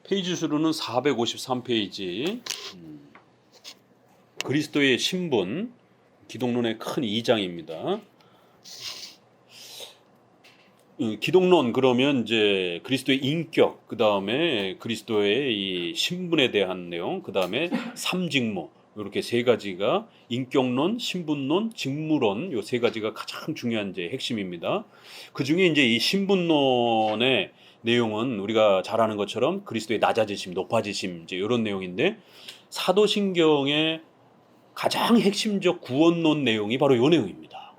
페이지 수로는 453페이지. 그리스도의 신분, 기독론의 큰 2장입니다. 기독론 그러면 이제 그리스도의 인격, 그 다음에 그리스도의 이 신분에 대한 내용, 그 다음에 삼직무, 이렇게 세 가지가 인격론, 신분론, 직무론, 요 세 가지가 가장 중요한 이제 핵심입니다. 그 중에 이제 이 신분론의 내용은 우리가 잘 아는 것처럼 그리스도의 낮아지심, 높아지심 이제 이런 내용인데, 사도신경의 가장 핵심적 구원론 내용이 바로 요 내용입니다.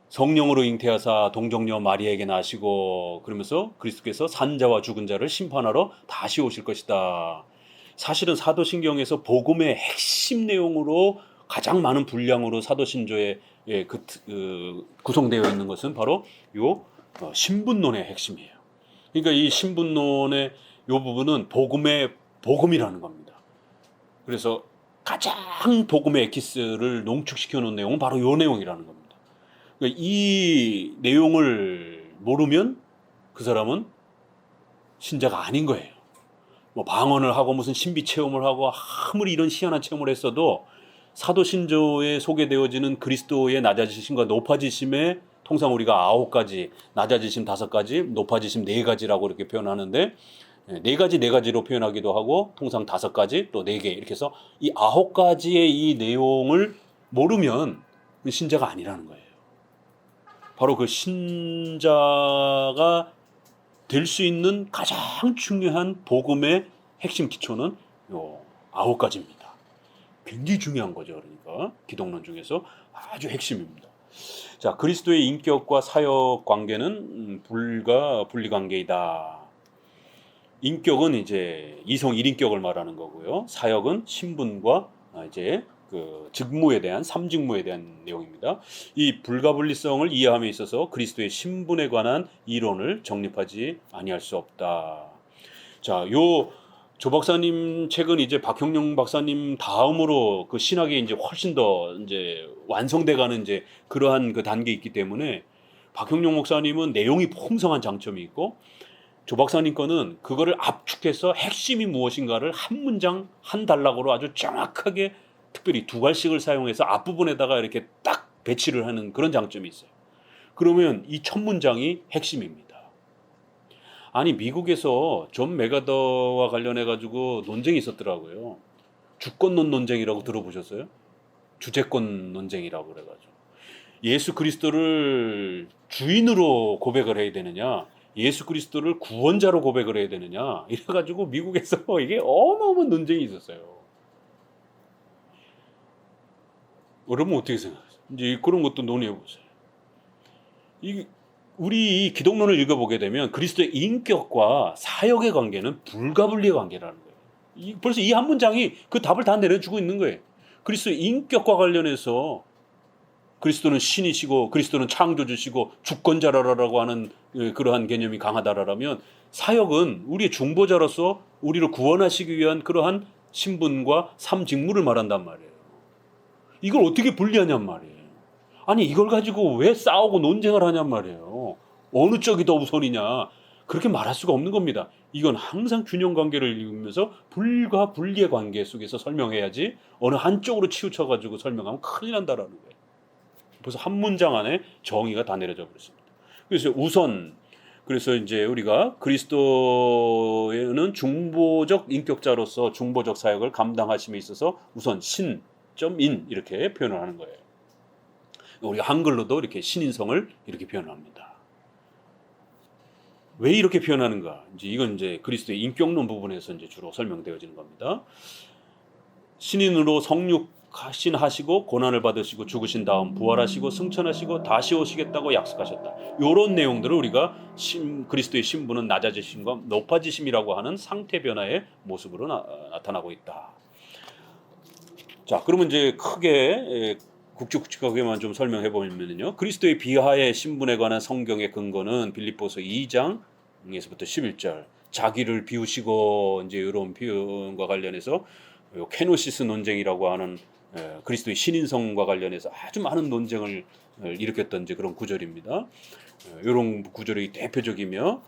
성령으로 잉태하사 동정녀 마리아에게 나시고, 그러면서 그리스도께서 산자와 죽은 자를 심판하러 다시 오실 것이다. 사실은 사도신경에서 복음의 핵심 내용으로 가장 많은 분량으로 사도신조에 구성되어 있는 것은 바로 요 신분론의 핵심이에요. 그러니까 이 신분론의 요 부분은 복음의 복음이라는 겁니다. 그래서 가장 복음의 엑기스를 농축시켜 놓은 내용은 바로 요 내용이라는 겁니다. 이 내용을 모르면 그 사람은 신자가 아닌 거예요. 뭐 방언을 하고 무슨 신비 체험을 하고 아무리 이런 희한한 체험을 했어도 사도신조에 소개되어지는 그리스도의 낮아지심과 높아지심에 통상 우리가 9가지, 낮아지심 5가지, 높아지심 4가지라고 이렇게 표현하는데, 4가지, 4가지로 표현하기도 하고 통상 5가지, 또 4개 이렇게 해서 이 9가지의 이 내용을 모르면 신자가 아니라는 거예요. 바로 그 신자가 될 수 있는 가장 중요한 복음의 핵심 기초는 요 9가지입니다. 굉장히 중요한 거죠. 그러니까 기독론 중에서 아주 핵심입니다. 자, 그리스도의 인격과 사역 관계는 분리관계이다. 인격은 이제 이성 1인격을 말하는 거고요. 사역은 신분과 이제 그 직무에 대한 삼직무에 대한 내용입니다. 이 불가분리성을 이해함에 있어서 그리스도의 신분에 관한 이론을 정립하지 아니할 수 없다. 자, 조 박사님 책은 이제 박형룡 박사님 다음으로 그 신학이 이제 훨씬 더 이제 완성돼가는 이제 그러한 그 단계에 있기 때문에 박형룡 목사님은 내용이 풍성한 장점이 있고, 조 박사님 거는 그거를 압축해서 핵심이 무엇인가를 한 문장 한 단락으로 아주 정확하게 특별히 2갈씩을 사용해서 앞부분에다가 이렇게 딱 배치를 하는 그런 장점이 있어요. 그러면 이 첫 문장이 핵심입니다. 아니, 미국에서 존 메가더와 관련해 가지고 논쟁이 있었더라고요. 주권론 논쟁이라고 들어보셨어요? 주제권 논쟁이라고 그래가지고 예수 그리스도를 주인으로 고백을 해야 되느냐, 예수 그리스도를 구원자로 고백을 해야 되느냐, 이래가지고 미국에서 이게 어마어마한 논쟁이 있었어요. 여러분 어떻게 생각하세요? 이제 그런 것도 논의해 보세요. 우리 이 기독론을 읽어보게 되면 그리스도의 인격과 사역의 관계는 불가분리의 관계라는 거예요. 벌써 이 한 문장이 그 답을 다 내려주고 있는 거예요. 그리스도의 인격과 관련해서 그리스도는 신이시고 그리스도는 창조주시고 주권자라고 하는 그러한 개념이 강하다라면, 사역은 우리의 중보자로서 우리를 구원하시기 위한 그러한 신분과 삼직무를 말한단 말이에요. 이걸 어떻게 분리하냔 말이에요. 아니, 이걸 가지고 왜 싸우고 논쟁을 하냔 말이에요. 어느 쪽이 더 우선이냐, 그렇게 말할 수가 없는 겁니다. 이건 항상 균형 관계를 읽으면서 불과 분리의 관계 속에서 설명해야지, 어느 한쪽으로 치우쳐 가지고 설명하면 큰일 난다라는 거예요. 벌써 한 문장 안에 정의가 다 내려져 버렸습니다. 그래서 이제 우리가 그리스도는 중보적 인격자로서 중보적 사역을 감당하심에 있어서 우선 신.인 이렇게 표현을 하는 거예요. 우리가 한글로도 이렇게 신인성을 이렇게 표현합니다. 왜 이렇게 표현하는가? 이건 이제 그리스도의 인격론 부분에서 이제 주로 설명되어지는 겁니다. 신인으로 성육하시고 고난을 받으시고 죽으신 다음 부활하시고 승천하시고 다시 오시겠다고 약속하셨다. 이런 내용들을 우리가 그리스도의 신분은 낮아지심과 높아지심이라고 하는 상태 변화의 모습으로 나타나고 있다. 자, 그러면 이제 크게 굵직굵직하게만 좀 설명해 보면요, 그리스도의 비하의 신분에 관한 성경의 근거는 빌립보서 2장에서부터 11절, 자기를 비우시고 이제 이런 표현과 관련해서 케노시스 논쟁이라고 하는 그리스도의 신인성과 관련해서 아주 많은 논쟁을 일으켰던 이제 그런 구절입니다. 이런 구절이 대표적이며,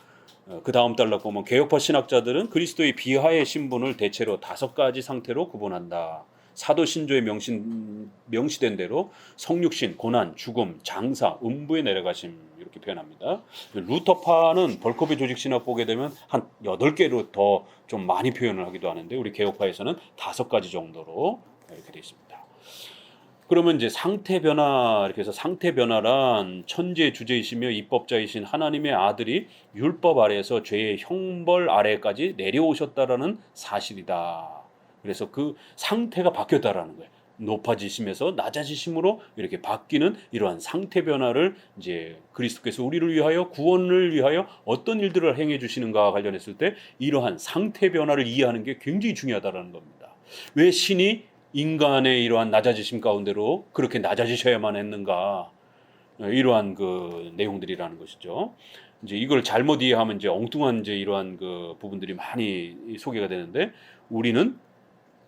그 다음 단락 보면 개혁파 신학자들은 그리스도의 비하의 신분을 대체로 5가지 상태로 구분한다. 사도 신조에 명시된 대로 성육신, 고난, 죽음, 장사, 음부에 내려가심 이렇게 표현합니다. 루터파는 벌크업의 조직 신학 보게 되면 한 8개로 더 좀 많이 표현을 하기도 하는데 우리 개혁파에서는 5가지 정도로 이렇게 되어 있습니다. 그러면 이제 상태 변화 이렇게 해서 상태 변화란 천지의 주제이시며 입법자이신 하나님의 아들이 율법 아래에서 죄의 형벌 아래까지 내려오셨다라는 사실이다. 그래서 그 상태가 바뀌었다라는 거예요. 높아지심에서 낮아지심으로 이렇게 바뀌는 이러한 상태 변화를 이제 그리스도께서 우리를 위하여 구원을 위하여 어떤 일들을 행해 주시는가 관련했을 때 이러한 상태 변화를 이해하는 게 굉장히 중요하다라는 겁니다. 왜 신이 인간의 이러한 낮아지심 가운데로 그렇게 낮아지셔야만 했는가? 이러한 그 내용들이라는 것이죠. 이제 이걸 잘못 이해하면 이제 엉뚱한 이제 이러한 그 부분들이 많이 소개가 되는데 우리는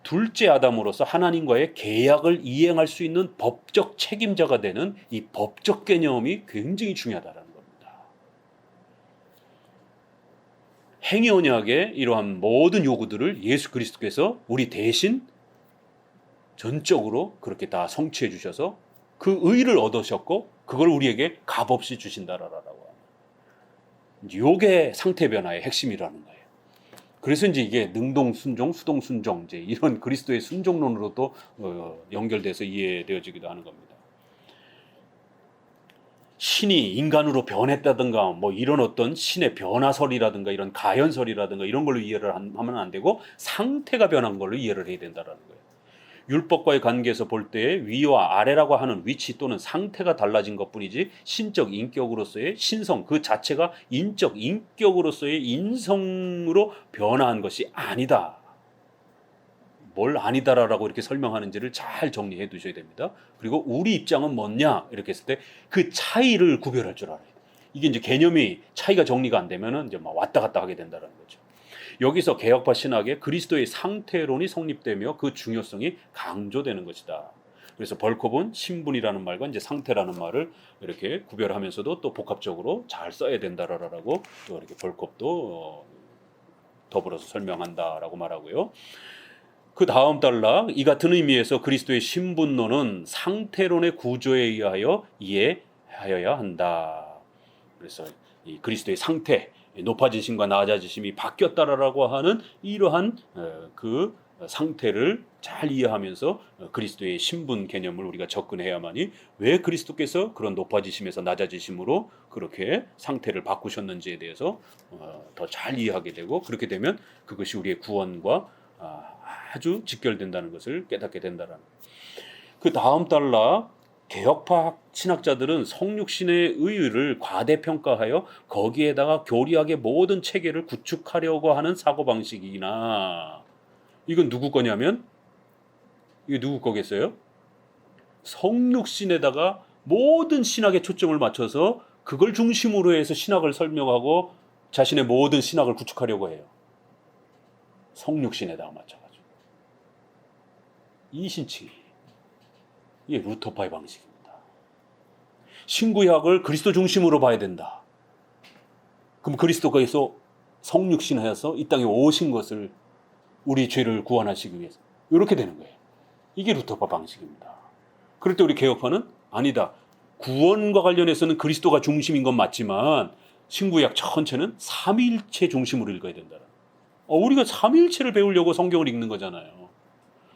둘째 아담으로서 하나님과의 계약을 이행할 수 있는 법적 책임자가 되는 이 법적 개념이 굉장히 중요하다는 겁니다. 행위 언약의 이러한 모든 요구들을 예수 그리스도께서 우리 대신 전적으로 그렇게 다 성취해 주셔서 그 의를 얻으셨고 그걸 우리에게 값없이 주신다라고 하는 이게 상태 변화의 핵심이라는 거예요. 그래서 이제 이게 능동 순종, 수동 순종 이제 이런 그리스도의 순종론으로도 연결돼서 이해되어지기도 하는 겁니다. 신이 인간으로 변했다든가 뭐 이런 어떤 신의 변화설이라든가 이런 가연설이라든가 이런 걸로 이해를 하면 안 되고 상태가 변한 걸로 이해를 해야 된다라는 거예요. 율법과의 관계에서 볼 때 위와 아래라고 하는 위치 또는 상태가 달라진 것뿐이지 신적 인격으로서의 신성 그 자체가 인적 인격으로서의 인성으로 변화한 것이 아니다. 뭘 아니다라고 이렇게 설명하는지를 잘 정리해 두셔야 됩니다. 그리고 우리 입장은 뭐냐 이렇게 했을 때 그 차이를 구별할 줄 알아요. 이게 이제 개념이 차이가 정리가 안 되면은 이제 막 왔다 갔다 하게 된다는 거죠. 여기서 개혁파 신학의 그리스도의 상태론이 성립되며 그 중요성이 강조되는 것이다. 그래서 벌크업은 신분이라는 말과 이제 상태라는 말을 이렇게 구별하면서도 또 복합적으로 잘 써야 된다라고 또 이렇게 벌크업도 더불어서 설명한다라고 말하고요. 그 다음 단락 이 같은 의미에서 그리스도의 신분론은 상태론의 구조에 의하여 이해하여야 한다. 그래서 이 그리스도의 상태 높아지심과 낮아지심이 바뀌었다라고 하는 이러한 그 상태를 잘 이해하면서 그리스도의 신분 개념을 우리가 접근해야만이 왜 그리스도께서 그런 높아지심에서 낮아지심으로 그렇게 상태를 바꾸셨는지에 대해서 더 잘 이해하게 되고 그렇게 되면 그것이 우리의 구원과 아주 직결된다는 것을 깨닫게 된다는 그 다음 단락 개혁파 신학자들은 성육신의 의의를 과대평가하여 거기에다가 교리학의 모든 체계를 구축하려고 하는 사고방식이나 이건 누구 거냐면 이게 누구 거겠어요? 성육신에다가 모든 신학의 초점을 맞춰서 그걸 중심으로 해서 신학을 설명하고 자신의 모든 신학을 구축하려고 해요. 성육신에다가 맞춰가지고 이신칭이 이게 루터파의 방식입니다. 신구약을 그리스도 중심으로 봐야 된다. 그럼 그리스도께서 성육신하여서 이 땅에 오신 것을 우리 죄를 구원하시기 위해서 이렇게 되는 거예요. 이게 루터파 방식입니다. 그럴 때 우리 개혁파는 아니다. 구원과 관련해서는 그리스도가 중심인 건 맞지만 신구약 전체는 삼위일체 중심으로 읽어야 된다. 우리가 삼위일체를 배우려고 성경을 읽는 거잖아요.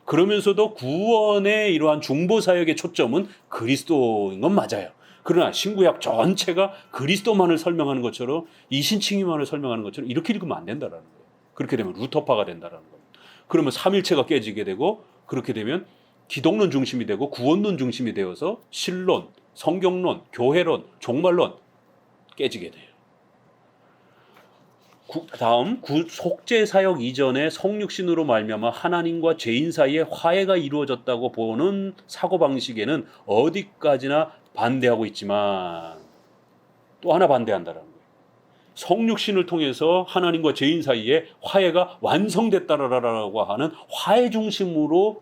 그러면서도 구원의 이러한 중보사역의 초점은 그리스도인 건 맞아요. 그러나 신구약 전체가 그리스도만을 설명하는 것처럼 이신칭의만을 설명하는 것처럼 이렇게 읽으면 안 된다는 거예요. 그렇게 되면 루터파가 된다는 겁니다. 그러면 삼일체가 깨지게 되고 그렇게 되면 기독론 중심이 되고 구원론 중심이 되어서 신론, 성경론, 교회론, 종말론 깨지게 돼요. 다음 속죄 사역 이전에 성육신으로 말미암아 하나님과 죄인 사이에 화해가 이루어졌다고 보는 사고방식에는 어디까지나 반대하고 있지만 또 하나 반대한다는 거예요. 성육신을 통해서 하나님과 죄인 사이에 화해가 완성됐다라고 하는 화해 중심으로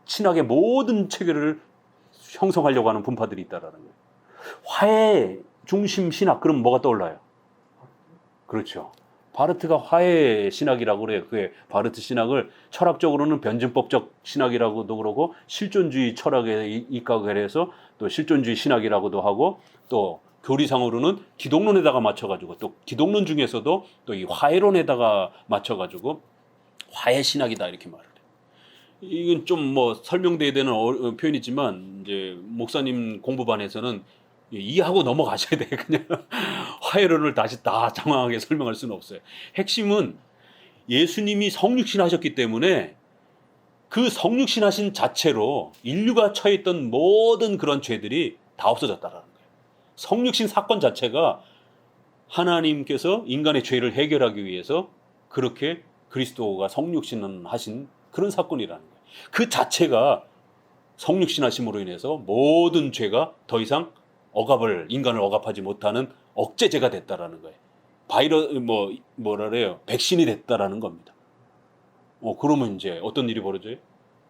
신학의 모든 체계를 형성하려고 하는 분파들이 있다라는 거예요. 화해 중심 신학 그럼 뭐가 떠올라요? 그렇죠. 바르트가 화해 신학이라고 그래요. 그게 바르트 신학을 철학적으로는 변증법적 신학이라고도 그러고 실존주의 철학에 입각을 해서 또 실존주의 신학이라고도 하고 또 교리상으로는 기독론에다가 맞춰가지고 또 기독론 중에서도 또 이 화해론에다가 맞춰가지고 화해 신학이다 이렇게 말을 해요. 이건 좀 뭐 설명돼야 되는 표현이지만 이제 목사님 공부반에서는 이해하고 넘어가셔야 돼요. 그냥 화해론을 다시 다 장황하게 설명할 수는 없어요. 핵심은 예수님이 성육신 하셨기 때문에 그 성육신 하신 자체로 인류가 처해 있던 모든 그런 죄들이 다 없어졌다라는 거예요. 성육신 사건 자체가 하나님께서 인간의 죄를 해결하기 위해서 그렇게 그리스도가 성육신을 하신 그런 사건이라는 거예요. 그 자체가 성육신 하심으로 인해서 모든 죄가 더 이상 인간을 억압하지 못하는 억제제가 됐다라는 거예요. 뭐라 그래요? 백신이 됐다라는 겁니다. 그러면 이제 어떤 일이 벌어져요?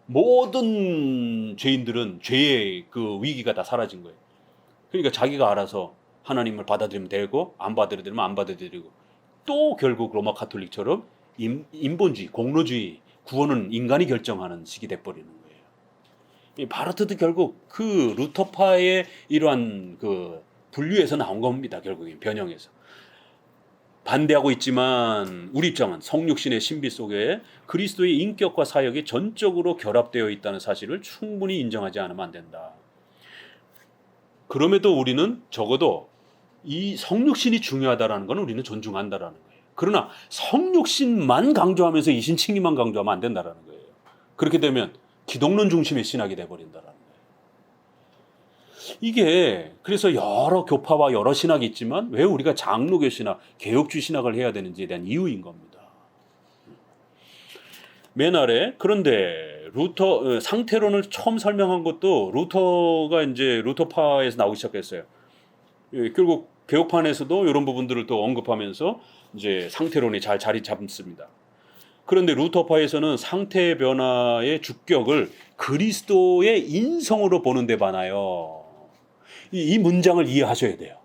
모든 죄인들은 죄의 그 위기가 다 사라진 거예요. 그러니까 자기가 알아서 하나님을 받아들이면 되고 안 받아들이면 안 받아들이고 또 결국 로마 카톨릭처럼 인본주의, 공로주의, 구원은 인간이 결정하는 식이 돼버리는 거예요. 이 바르트도 결국 그 루터파의 이러한 그 분류에서 나온 겁니다. 결국엔 변형해서. 반대하고 있지만 우리 입장은 성육신의 신비 속에 그리스도의 인격과 사역이 전적으로 결합되어 있다는 사실을 충분히 인정하지 않으면 안 된다. 그럼에도 우리는 적어도 이 성육신이 중요하다라는 건 우리는 존중한다라는 거예요. 그러나 성육신만 강조하면서 이신칭의만 강조하면 안 된다라는 거예요. 그렇게 되면 기독론 중심의 신학이 돼버린다라는 거예요. 이게 그래서 여러 교파와 여러 신학이 있지만 왜 우리가 장로교 신학, 개혁주의 신학을 해야 되는지에 대한 이유인 겁니다. 맨 아래 그런데 상태론을 처음 설명한 것도 루터가 이제 루터파에서 나오기 시작했어요. 결국 개혁판에서도 이런 부분들을 또 언급하면서 이제 상태론이 잘 자리 잡습니다. 그런데 루터파에서는 상태 변화의 주격을 그리스도의 인성으로 보는 데 반하여 이 문장을 이해하셔야 돼요.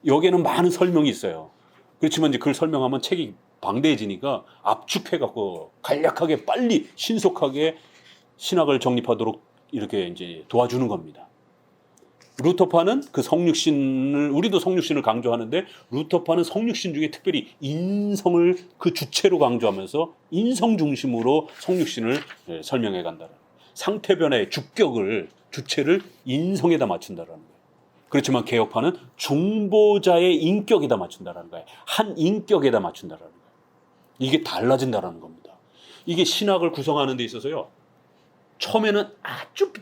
여기에는 많은 설명이 있어요. 그렇지만 이제 그걸 설명하면 책이 방대해지니까 압축해갖고 간략하게 빨리 신속하게 신학을 정립하도록 이렇게 이제 도와주는 겁니다. 루터파는 그 성육신을 우리도 성육신을 강조하는데 루터파는 성육신 중에 특별히 인성을 그 주체로 강조하면서 인성 중심으로 성육신을 설명해 간다는 상태 변화의 주체를 인성에다 맞춘다라는 거예요. 그렇지만 개혁파는 중보자의 인격에다 맞춘다라는 거예요. 한 인격에다 맞춘다라는 거예요. 이게 달라진다라는 겁니다. 이게 신학을 구성하는 데 있어서요. 처음에는 아주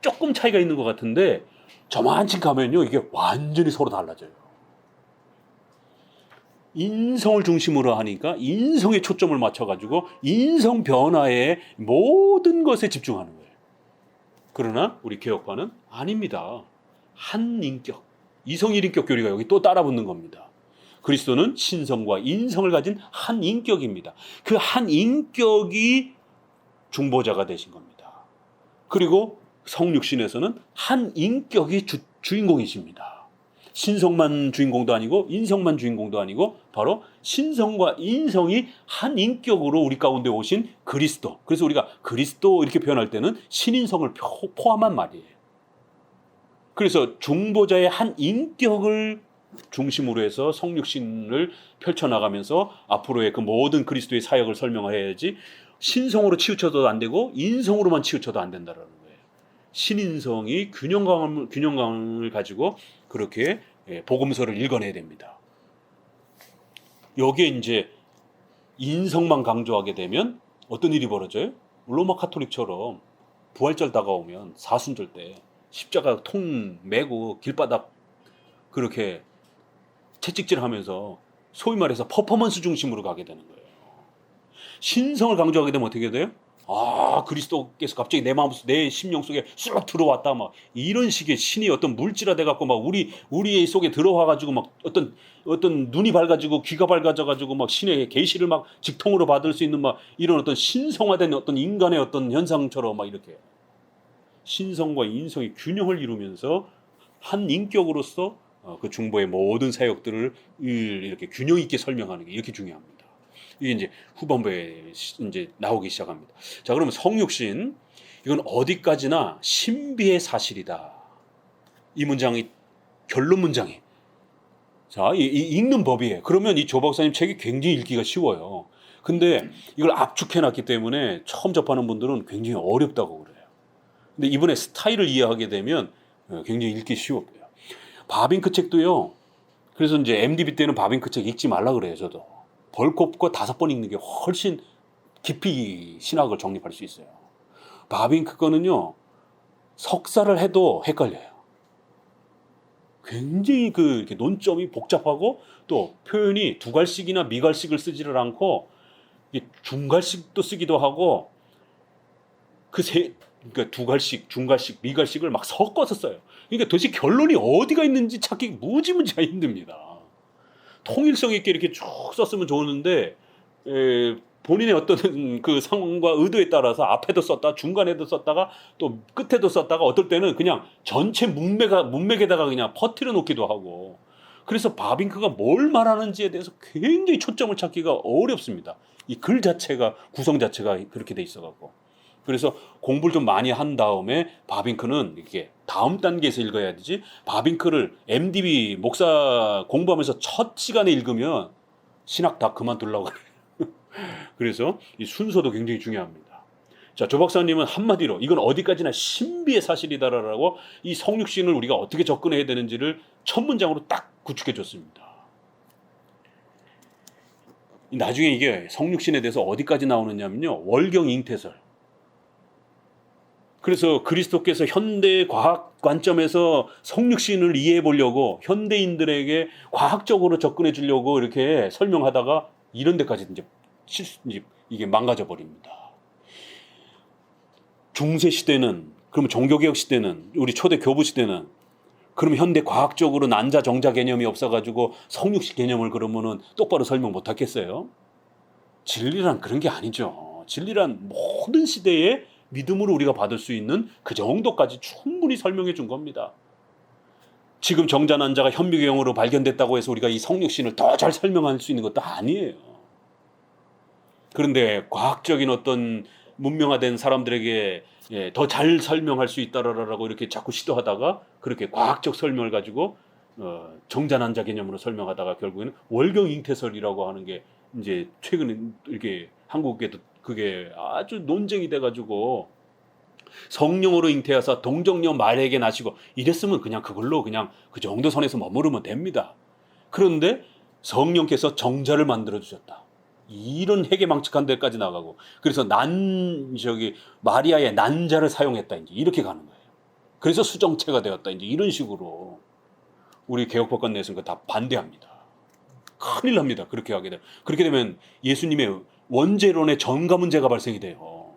조금 차이가 있는 것 같은데 저만치 가면요 이게 완전히 서로 달라져요. 인성을 중심으로 하니까 인성에 초점을 맞춰가지고 인성 변화의 모든 것에 집중하는 거예요. 그러나 우리 개혁파는 아닙니다. 한 인격, 이성 일인격 교리가 여기 또 따라붙는 겁니다. 그리스도는 신성과 인성을 가진 한 인격입니다. 그 한 인격이 중보자가 되신 겁니다. 그리고 성육신에서는 한 인격이 주인공이십니다. 신성만 주인공도 아니고 인성만 주인공도 아니고 바로 신성과 인성이 한 인격으로 우리 가운데 오신 그리스도. 그래서 우리가 그리스도 이렇게 표현할 때는 신인성을 포함한 말이에요. 그래서 중보자의 한 인격을 중심으로 해서 성육신을 펼쳐나가면서 앞으로의 그 모든 그리스도의 사역을 설명해야지 신성으로 치우쳐도 안 되고 인성으로만 치우쳐도 안 된다는 거예요. 신인성이 균형감을 가지고 그렇게 복음서를 읽어내야 됩니다. 여기에 이제 인성만 강조하게 되면 어떤 일이 벌어져요? 로마 카톨릭처럼 부활절 다가오면 사순절 때 십자가 통 메고 길바닥 그렇게 채찍질하면서 소위 말해서 퍼포먼스 중심으로 가게 되는 거예요. 신성을 강조하게 되면 어떻게 돼요? 그리스도께서 갑자기 내 심령 속에 쑥 들어왔다 막 이런 식의 신이 어떤 물질화돼 갖고 막 우리의 속에 들어와 가지고 막 어떤 눈이 밝아지고 귀가 밝아져 가지고 막 신의 계시를 막 직통으로 받을 수 있는 막 이런 어떤 신성화된 어떤 인간의 어떤 현상처럼 막 이렇게 신성과 인성의 균형을 이루면서 한 인격으로서 그 중보의 모든 사역들을 이렇게 균형 있게 설명하는 게 이렇게 중요합니다. 이게 이제 후반부에 이제 나오기 시작합니다. 자, 그러면 성육신 이건 어디까지나 신비의 사실이다. 이 문장이 결론 문장이. 자, 읽는 법이에요. 그러면 이 조 박사님 책이 굉장히 읽기가 쉬워요. 근데 이걸 압축해놨기 때문에 처음 접하는 분들은 굉장히 어렵다고 그래요. 근데 이번에 스타일을 이해하게 되면 굉장히 읽기 쉬워요. 바빙크 책도요. 그래서 이제 MDB 때는 바빙크 책 읽지 말라 그래요. 저도 벌크업과 5번 읽는 게 훨씬 깊이 신학을 정립할 수 있어요. 바빙크 거는요, 석사를 해도 헷갈려요. 굉장히 이렇게 논점이 복잡하고 또 표현이 두갈식이나 미갈식을 쓰지를 않고 중갈식도 쓰기도 하고 그러니까 두갈식, 중갈식, 미갈식을 막 섞어서 써요. 그러니까 도대체 결론이 어디가 있는지 찾기 무지무지가 힘듭니다. 통일성 있게 이렇게 쭉 썼으면 좋은데 본인의 어떤 그 상황과 의도에 따라서 앞에도 썼다, 중간에도 썼다가 또 끝에도 썼다가 어떨 때는 그냥 전체 문맥에다가 그냥 퍼뜨려 놓기도 하고, 그래서 바빙크가 뭘 말하는지에 대해서 굉장히 초점을 찾기가 어렵습니다. 이 글 자체가, 구성 자체가 그렇게 돼 있어갖고. 그래서 공부를 좀 많이 한 다음에 바빙크는 이렇게 다음 단계에서 읽어야 되지, 바빙크를 MDB 목사 공부하면서 첫 시간에 읽으면 신학 다 그만두려고 그래요. 그래서 이 순서도 굉장히 중요합니다. 자, 조 박사님은 한마디로 이건 어디까지나 신비의 사실이다라고 이 성육신을 우리가 어떻게 접근해야 되는지를 첫 문장으로 딱 구축해 줬습니다. 나중에 이게 성육신에 대해서 어디까지 나오느냐면요, 월경 잉태설. 그래서 그리스도께서 현대 과학 관점에서 성육신을 이해해 보려고 현대인들에게 과학적으로 접근해 주려고 이렇게 설명하다가 이런 데까지 이제 이게 망가져 버립니다. 중세 시대는, 그러면 종교개혁 시대는, 우리 초대 교부 시대는, 그럼 현대 과학적으로 난자 정자 개념이 없어가지고 성육신 개념을 그러면은 똑바로 설명 못 하겠어요? 진리란 그런 게 아니죠. 진리란 모든 시대에 믿음으로 우리가 받을 수 있는 그 정도까지 충분히 설명해 준 겁니다. 지금 정자 난자가 현미경으로 발견됐다고 해서 우리가 이 성육신을 더 잘 설명할 수 있는 것도 아니에요. 그런데 과학적인 어떤 문명화된 사람들에게 더 잘 설명할 수 있다라고 이렇게 자꾸 시도하다가 그렇게 과학적 설명을 가지고 정자 난자 개념으로 설명하다가 결국에는 월경 잉태설이라고 하는 게 이제 최근에 이렇게 한국에도 그게 아주 논쟁이 돼가지고 성령으로 잉태하사 동정녀 마리아에게 나시고 이랬으면 그냥 그걸로 그냥 그 정도 선에서 머무르면 됩니다. 그런데 성령께서 정자를 만들어 주셨다, 이런 해괴망측한 데까지 나가고, 그래서 마리아의 난자를 사용했다, 이제 이렇게 가는 거예요. 그래서 수정체가 되었다, 이제 이런 식으로 우리 개혁법관 내에서는 다 반대합니다. 큰일 납니다. 그렇게 하게 되면. 그렇게 되면 예수님의 원죄론의 전가 문제가 발생이 돼요.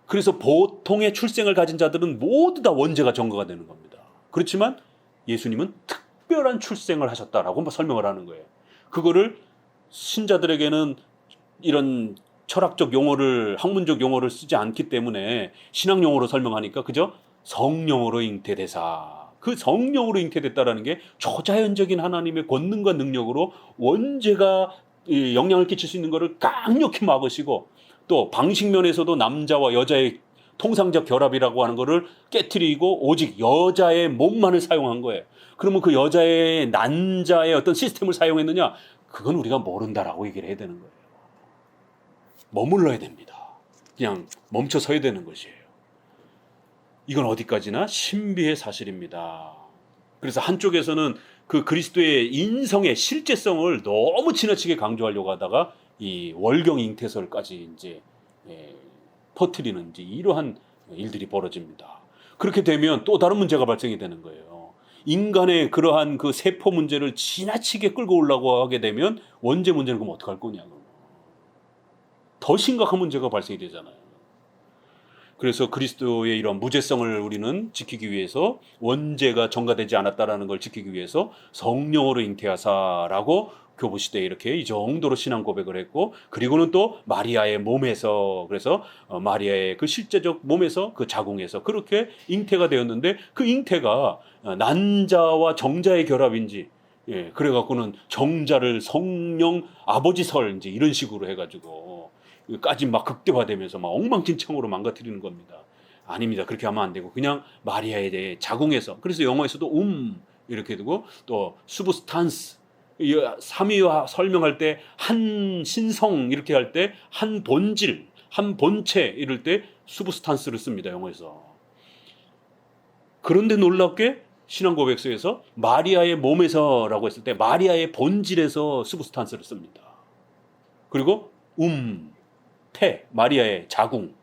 그래서 보통의 출생을 가진 자들은 모두 다 원죄가 전가가 되는 겁니다. 그렇지만 예수님은 특별한 출생을 하셨다라고 설명을 하는 거예요. 그거를 신자들에게는 이런 철학적 용어를, 학문적 용어를 쓰지 않기 때문에 신학 용어로 설명하니까 그저 성령으로 잉태되사, 그 성령으로 잉태됐다라는 게 초자연적인 하나님의 권능과 능력으로 원죄가 영향을 끼칠 수 있는 것을 강력히 막으시고, 또 방식면에서도 남자와 여자의 통상적 결합이라고 하는 것을 깨트리고 오직 여자의 몸만을 사용한 거예요. 그러면 그 여자의 난자의 어떤 시스템을 사용했느냐, 그건 우리가 모른다라고 얘기를 해야 되는 거예요. 머물러야 됩니다. 그냥 멈춰 서야 되는 것이에요. 이건 어디까지나 신비의 사실입니다. 그래서 한쪽에서는 그 그리스도의 인성의 실제성을 너무 지나치게 강조하려고 하다가 이 월경 잉태설까지 이제 퍼뜨리는 이제 이러한 일들이 벌어집니다. 그렇게 되면 또 다른 문제가 발생이 되는 거예요. 인간의 그러한 그 세포 문제를 지나치게 끌고 오려고 하게 되면 원죄 문제는 그럼 어떡할 거냐고. 더 심각한 문제가 발생이 되잖아요. 그래서 그리스도의 이런 무죄성을 우리는 지키기 위해서, 원죄가 전가되지 않았다라는 걸 지키기 위해서 성령으로 잉태하사라고 교부 시대에 이렇게 이 정도로 신앙 고백을 했고, 그리고는 또 마리아의 몸에서, 그래서 마리아의 그 실제적 몸에서, 그 자궁에서 그렇게 잉태가 되었는데, 그 잉태가 난자와 정자의 결합인지, 예, 그래갖고는 정자를 성령 아버지설 이제 이런 식으로 해가지고 까지 막 극대화되면서 막 엉망진창으로 망가뜨리는 겁니다. 아닙니다. 그렇게 하면 안 되고 그냥 마리아에 대해 자궁에서, 그래서 영어에서도 이렇게 되고, 또 수브스탄스, 삼위화 설명할 때 한 신성 이렇게 할 때 한 본질, 한 본체 이럴 때 수브스탄스를 씁니다. 영어에서. 그런데 놀랍게 신앙 고백서에서 마리아의 몸에서라고 했을 때 마리아의 본질에서 수브스탄스를 씁니다. 그리고 태, 마리아의 자궁,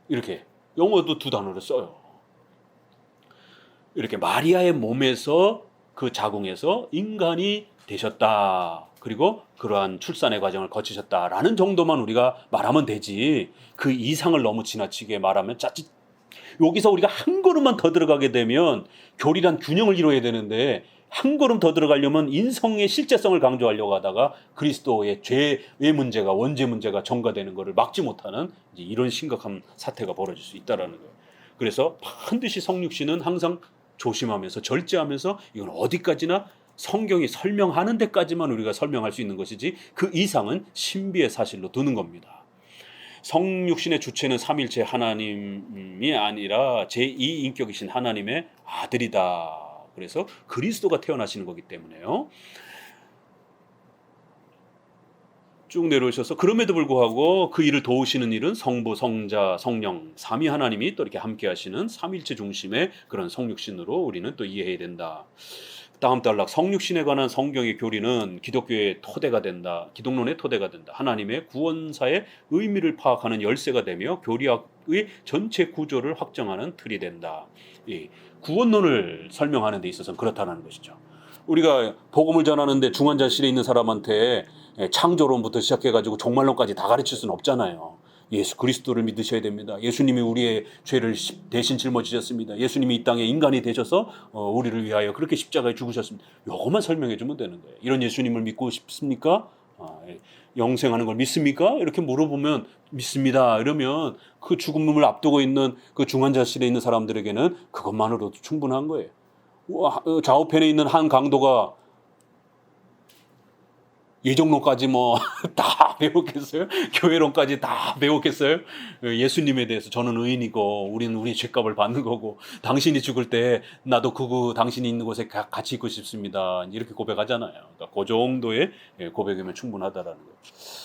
이렇게 영어도 두 단어를 써요. 이렇게 마리아의 몸에서, 그 자궁에서 인간이 되셨다. 그리고 그러한 출산의 과정을 거치셨다라는 정도만 우리가 말하면 되지, 그 이상을 너무 지나치게 말하면 짜릿. 여기서 우리가 한 걸음만 더 들어가게 되면 교리란 균형을 이루어야 되는데, 한 걸음 더 들어가려면 인성의 실제성을 강조하려고 하다가 그리스도의 죄의 문제가, 원죄 문제가 전가되는 것을 막지 못하는 이제 이런 심각한 사태가 벌어질 수 있다라는 거예요. 그래서 반드시 성육신은 항상 조심하면서 절제하면서, 이건 어디까지나 성경이 설명하는 데까지만 우리가 설명할 수 있는 것이지 그 이상은 신비의 사실로 두는 겁니다. 성육신의 주체는 삼일체 하나님이 아니라 제2인격이신 하나님의 아들이다. 그래서 그리스도가 태어나시는 거기 때문에요. 쭉 내려오셔서 그럼에도 불구하고 그 일을 도우시는 일은 성부, 성자, 성령, 삼위 하나님이 또 이렇게 함께 하시는 삼일체 중심의 그런 성육신으로 우리는 또 이해해야 된다. 다음 단락, 성육신에 관한 성경의 교리는 기독교의 토대가 된다. 기독론의 토대가 된다. 하나님의 구원사의 의미를 파악하는 열쇠가 되며 교리학의 전체 구조를 확정하는 틀이 된다. 이 구원론을 설명하는 데 있어서는 그렇다는 것이죠. 우리가 복음을 전하는데 중환자실에 있는 사람한테 창조론부터 시작해가지고 종말론까지 다 가르칠 수는 없잖아요. 예수 그리스도를 믿으셔야 됩니다. 예수님이 우리의 죄를 대신 짊어지셨습니다. 예수님이 이 땅에 인간이 되셔서 우리를 위하여 그렇게 십자가에 죽으셨습니다. 이것만 설명해 주면 되는 거예요. 이런 예수님을 믿고 싶습니까? 영생하는 걸 믿습니까? 이렇게 물어보면 믿습니다. 이러면 그 죽음을 앞두고 있는 그 중환자실에 있는 사람들에게는 그것만으로도 충분한 거예요. 좌우편에 있는 한 강도가 예정론까지 뭐 다 배웠겠어요? 교회론까지 다 배웠겠어요? 예수님에 대해서 저는 의인이고 우리는 우리 죄값을 받는 거고 당신이 죽을 때 나도 당신이 있는 곳에 같이 있고 싶습니다. 이렇게 고백하잖아요. 그러니까 그 정도의 고백이면 충분하다라는 거예요.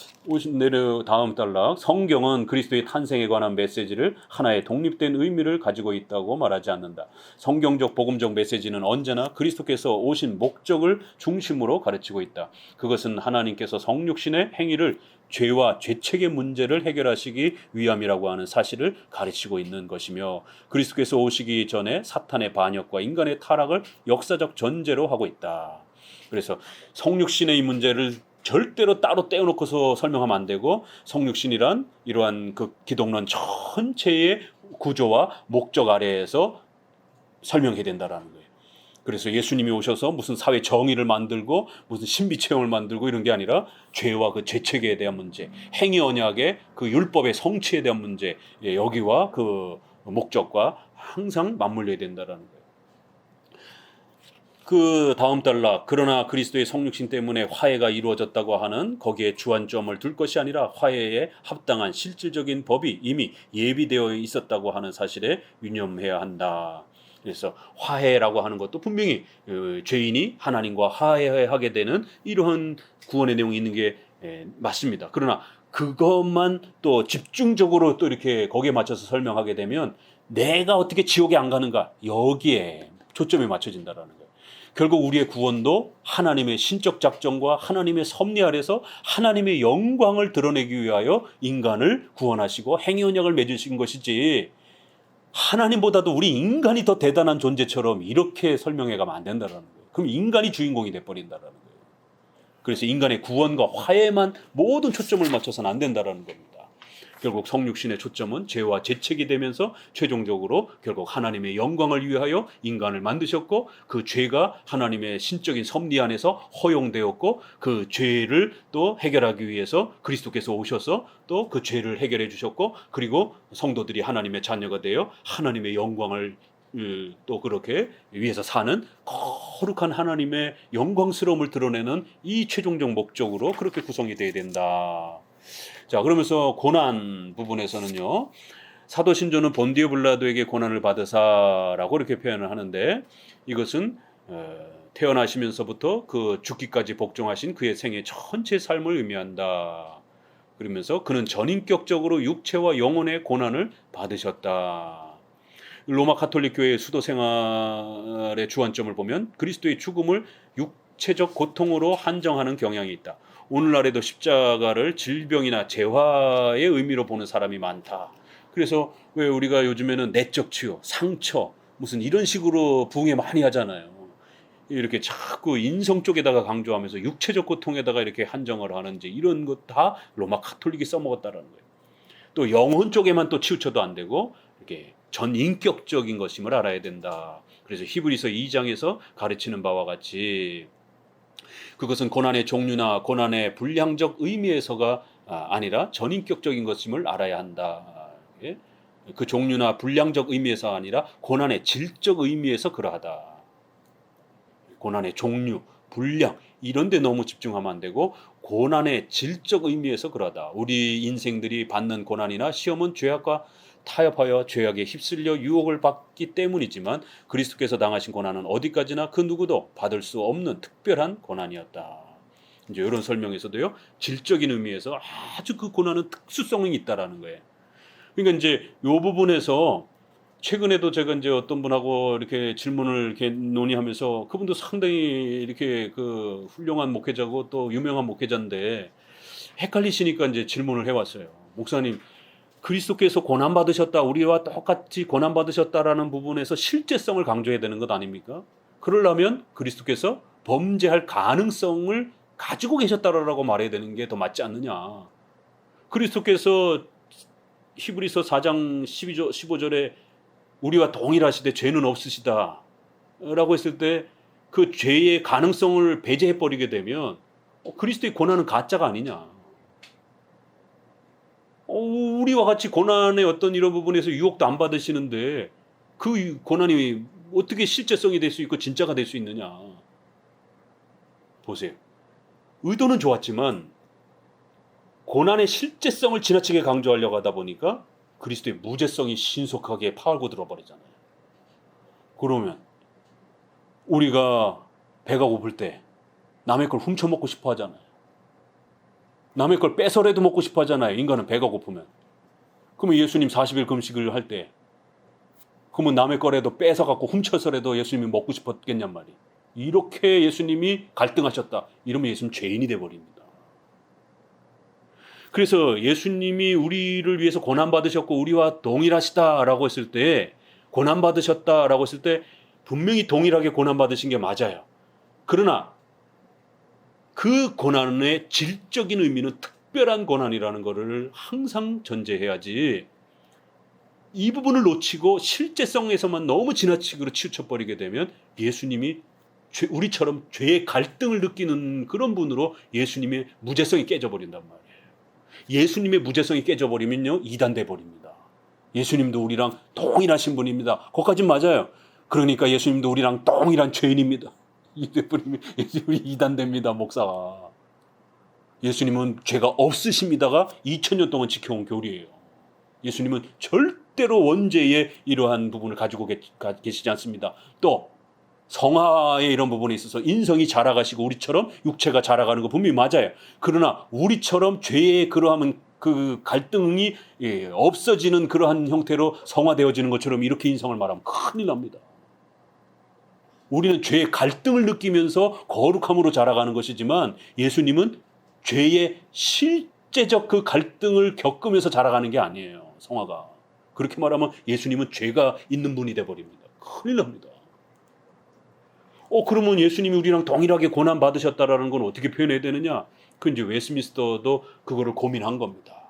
내려 다음 단락, 성경은 그리스도의 탄생에 관한 메시지를 하나의 독립된 의미를 가지고 있다고 말하지 않는다. 성경적 복음적 메시지는 언제나 그리스도께서 오신 목적을 중심으로 가르치고 있다. 그것은 하나님께서 성육신의 행위를 죄와 죄책의 문제를 해결하시기 위함이라고 하는 사실을 가르치고 있는 것이며, 그리스도께서 오시기 전에 사탄의 반역과 인간의 타락을 역사적 전제로 하고 있다. 그래서 성육신의 이 문제를 절대로 따로 떼어놓고서 설명하면 안 되고, 성육신이란 이러한 그 기독론 전체의 구조와 목적 아래에서 설명해야 된다라는 거예요. 그래서 예수님이 오셔서 무슨 사회 정의를 만들고 무슨 신비 체험을 만들고 이런 게 아니라 죄와 그 죄책에 대한 문제, 행위 언약의 그 율법의 성취에 대한 문제, 여기와 그 목적과 항상 맞물려야 된다라는 거예요. 그 다음 단락, 그러나 그리스도의 성육신 때문에 화해가 이루어졌다고 하는 거기에 주안점을 둘 것이 아니라 화해에 합당한 실질적인 법이 이미 예비되어 있었다고 하는 사실에 유념해야 한다. 그래서 화해라고 하는 것도 분명히 죄인이 하나님과 화해하게 되는 이러한 구원의 내용이 있는 게 맞습니다. 그러나 그것만 또 집중적으로 또 이렇게 거기에 맞춰서 설명하게 되면 내가 어떻게 지옥에 안 가는가, 여기에 초점이 맞춰진다라는 거예요. 결국 우리의 구원도 하나님의 신적 작정과 하나님의 섭리 아래서 하나님의 영광을 드러내기 위하여 인간을 구원하시고 행위 언약을 맺으신 것이지, 하나님보다도 우리 인간이 더 대단한 존재처럼 이렇게 설명해 가면 안 된다는 거예요. 그럼 인간이 주인공이 돼버린다는 거예요. 그래서 인간의 구원과 화해만 모든 초점을 맞춰서는 안 된다는 겁니다. 결국 성육신의 초점은 죄와 죄책이 되면서 최종적으로 결국 하나님의 영광을 위하여 인간을 만드셨고, 그 죄가 하나님의 신적인 섭리 안에서 허용되었고, 그 죄를 또 해결하기 위해서 그리스도께서 오셔서 또 그 죄를 해결해 주셨고, 그리고 성도들이 하나님의 자녀가 되어 하나님의 영광을 또 그렇게 위해서 사는 거룩한 하나님의 영광스러움을 드러내는 이 최종적 목적으로 그렇게 구성이 되어야 된다. 자, 그러면서 고난 부분에서는요, 사도 신조는 본디오 빌라도에게 고난을 받으사라고 이렇게 표현을 하는데, 이것은 태어나시면서부터 그 죽기까지 복종하신 그의 생애 전체 삶을 의미한다. 그러면서 그는 전인격적으로 육체와 영혼의 고난을 받으셨다. 로마 가톨릭 교회의 수도 생활의 주안점을 보면 그리스도의 죽음을 육체적 고통으로 한정하는 경향이 있다. 오늘날에도 십자가를 질병이나 재화의 의미로 보는 사람이 많다. 그래서 왜 우리가 요즘에는 내적 치유, 상처 무슨 이런 식으로 부흥회 많이 하잖아요. 이렇게 자꾸 인성 쪽에다가 강조하면서 육체적 고통에다가 이렇게 한정을 하는지, 이런 것 다 로마 가톨릭이 써먹었다라는 거예요. 또 영혼 쪽에만 또 치우쳐도 안 되고 이렇게 전인격적인 것임을 알아야 된다. 그래서 히브리서 2장에서 가르치는 바와 같이 그것은 고난의 종류나 고난의 분량적 의미에서가 아니라 전인격적인 것임을 알아야 한다. 그 종류나 분량적 의미에서 아니라 고난의 질적 의미에서 그러하다. 고난의 종류, 분량 이런 데 너무 집중하면 안 되고 고난의 질적 의미에서 그러하다. 우리 인생들이 받는 고난이나 시험은 죄악과 타협하여 죄악에 휩쓸려 유혹을 받기 때문이지만, 그리스도께서 당하신 고난은 어디까지나 그 누구도 받을 수 없는 특별한 고난이었다. 이제 이런 설명에서도요, 질적인 의미에서 아주 그 고난은 특수성이 있다라는 거예요. 그러니까 이제 이 부분에서 최근에도 제가 이제 어떤 분하고 이렇게 질문을 이렇게 논의하면서, 그분도 상당히 이렇게 그 훌륭한 목회자고 또 유명한 목회자인데 헷갈리시니까 이제 질문을 해왔어요. 목사님, 그리스도께서 고난 받으셨다, 우리와 똑같이 고난 받으셨다라는 부분에서 실제성을 강조해야 되는 것 아닙니까? 그러려면 그리스도께서 범죄할 가능성을 가지고 계셨다라고 말해야 되는 게 더 맞지 않느냐. 그리스도께서 히브리서 4장 15절에 우리와 동일하시되 죄는 없으시다 라고 했을 때 그 죄의 가능성을 배제해 버리게 되면 그리스도의 고난은 가짜가 아니냐. 우리와 같이 고난의 어떤 이런 부분에서 유혹도 안 받으시는데 그 고난이 어떻게 실제성이 될 수 있고 진짜가 될 수 있느냐. 보세요. 의도는 좋았지만 고난의 실제성을 지나치게 강조하려고 하다 보니까 그리스도의 무죄성이 신속하게 파알고 들어버리잖아요. 그러면 우리가 배가 고플 때 남의 걸 훔쳐먹고 싶어 하잖아요. 남의 걸 뺏어라도 먹고 싶어 하잖아요. 인간은 배가 고프면. 그러면 예수님 40일 금식을 할 때 그러면 남의 거라도 뺏어갖고 훔쳐서라도 예수님이 먹고 싶었겠냔 말이에요. 이렇게 예수님이 갈등하셨다. 이러면 예수님 죄인이 돼버립니다. 그래서 예수님이 우리를 위해서 고난받으셨고 우리와 동일하시다라고 했을 때, 고난받으셨다라고 했을 때 분명히 동일하게 고난받으신 게 맞아요. 그러나 그 고난의 질적인 의미는 특별한 고난이라는 것을 항상 전제해야지, 이 부분을 놓치고 실제성에서만 너무 지나치게 치우쳐버리게 되면 예수님이 우리처럼 죄의 갈등을 느끼는 그런 분으로 예수님의 무죄성이 깨져버린단 말이에요. 예수님의 무죄성이 깨져버리면요, 이단돼 버립니다. 예수님도 우리랑 동일하신 분입니다. 그것까진 맞아요. 그러니까 예수님도 우리랑 동일한 죄인입니다. 이래버리면 예수님이 이단됩니다, 목사가. 예수님은 죄가 없으십니다가 2000년 동안 지켜온 교리예요. 예수님은 절대로 원죄의 이러한 부분을 가지고 계시지 않습니다. 또 성화의 이런 부분에 있어서 인성이 자라가시고 우리처럼 육체가 자라가는 거 분명히 맞아요. 그러나 우리처럼 죄의 그러한 그 갈등이 없어지는 그러한 형태로 성화되어지는 것처럼 이렇게 인성을 말하면 큰일 납니다. 우리는 죄의 갈등을 느끼면서 거룩함으로 자라가는 것이지만 예수님은 죄의 실제적 그 갈등을 겪으면서 자라가는 게 아니에요, 성화가. 그렇게 말하면 예수님은 죄가 있는 분이 돼버립니다. 큰일 납니다. 그러면 예수님이 우리랑 동일하게 고난 받으셨다라는 건 어떻게 표현해야 되느냐? 그 이제 웨스민스터도 그거를 고민한 겁니다.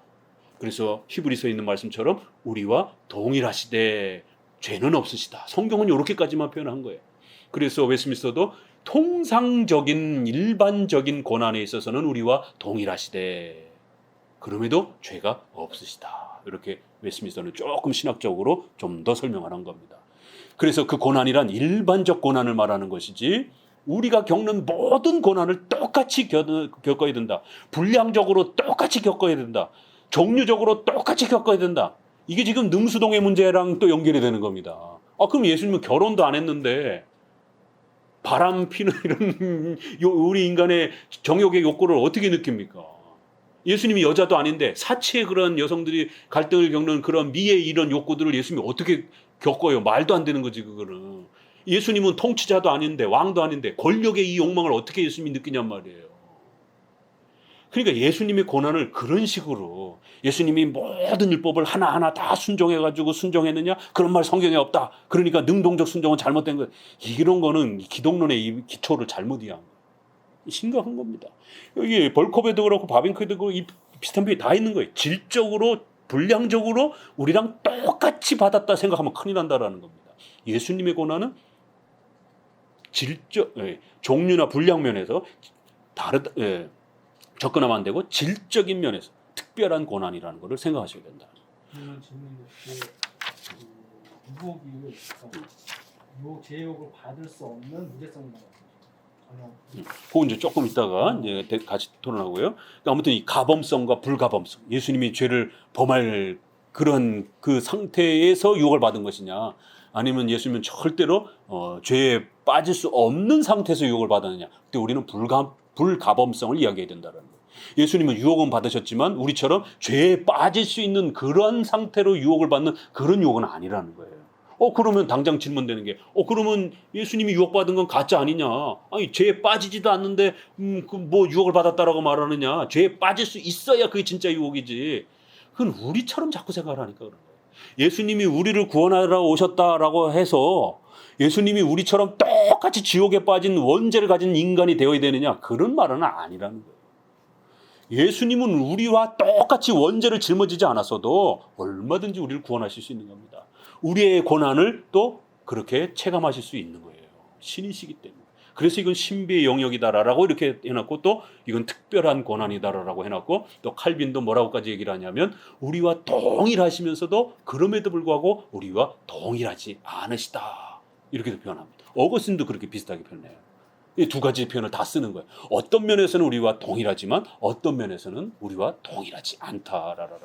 그래서 히브리서에 있는 말씀처럼 우리와 동일하시되 죄는 없으시다. 성경은 이렇게까지만 표현한 거예요. 그래서 웨스민스터도 통상적인 일반적인 고난에 있어서는 우리와 동일하시되 그럼에도 죄가 없으시다. 이렇게 웨스민스터는 조금 신학적으로 좀 더 설명하는 겁니다. 그래서 그 고난이란 일반적 고난을 말하는 것이지 우리가 겪는 모든 고난을 똑같이 겪어야 된다. 분량적으로 똑같이 겪어야 된다. 종류적으로 똑같이 겪어야 된다. 이게 지금 능수동의 문제랑 또 연결이 되는 겁니다. 그럼 예수님은 결혼도 안 했는데 바람 피는 이런 우리 인간의 정욕의 욕구를 어떻게 느낍니까? 예수님이 여자도 아닌데 사치의 그런 여성들이 갈등을 겪는 그런 미의 이런 욕구들을 예수님이 어떻게 겪어요? 말도 안 되는 거지 그거는. 예수님은 통치자도 아닌데 왕도 아닌데 권력의 이 욕망을 어떻게 예수님이 느끼냔 말이에요. 그러니까 예수님의 고난을 그런 식으로 예수님이 모든 율법을 하나하나 다 순종해가지고 순종했느냐? 그런 말 성경에 없다. 그러니까 능동적 순종은 잘못된 거예요. 이런 거는 기독론의 이 기초를 잘못 이해한 거예요. 심각한 겁니다. 여기 벌컵에도 그렇고 바빙크에도 그렇고 비슷한 표현이 다 있는 거예요. 질적으로 분량적으로 우리랑 똑같이 받았다 생각하면 큰일 난다라는 겁니다. 예수님의 고난은 종류나 분량 면에서 다르다. 접근하면 안 되고 질적인 면에서 특별한 고난이라는 것을 생각하셔야 된다. 그러면 질문이 유혹 제욕을 받을 수 없는 무죄성이라는 거죠. 그건 이제 조금 있다가 이제 같이 토론하고요. 그러니까 아무튼 이 가범성과 불가범성, 예수님이 죄를 범할 그런 그 상태에서 유혹을 받은 것이냐, 아니면 예수님은 절대로 죄에 빠질 수 없는 상태에서 유혹을 받았느냐. 그때 우리는 불가범성을 이야기해야 된다는 거예요. 예수님은 유혹은 받으셨지만 우리처럼 죄에 빠질 수 있는 그런 상태로 유혹을 받는 그런 유혹은 아니라는 거예요. 그러면 당장 질문되는 게 그러면 예수님이 유혹받은 건 가짜 아니냐? 아니 죄에 빠지지도 않는데 뭐 유혹을 받았다라고 말하느냐? 죄에 빠질 수 있어야 그게 진짜 유혹이지. 그건 우리처럼 자꾸 생각하니까 그런 거예요. 예수님이 우리를 구원하러 오셨다라고 해서 예수님이 우리처럼 똑같이 지옥에 빠진 원죄를 가진 인간이 되어야 되느냐? 그런 말은 아니라는 거예요. 예수님은 우리와 똑같이 원죄를 짊어지지 않았어도 얼마든지 우리를 구원하실 수 있는 겁니다. 우리의 고난을 또 그렇게 체감하실 수 있는 거예요. 신이시기 때문에. 그래서 이건 신비의 영역이다라고 이렇게 해놨고, 또 이건 특별한 고난이다라고 해놨고, 또 칼빈도 뭐라고까지 얘기를 하냐면 우리와 동일하시면서도 그럼에도 불구하고 우리와 동일하지 않으시다, 이렇게도 표현합니다. 어거스틴도 그렇게 비슷하게 표현해요. 이 두 가지 표현을 다 쓰는 거예요. 어떤 면에서는 우리와 동일하지만 어떤 면에서는 우리와 동일하지 않다라라.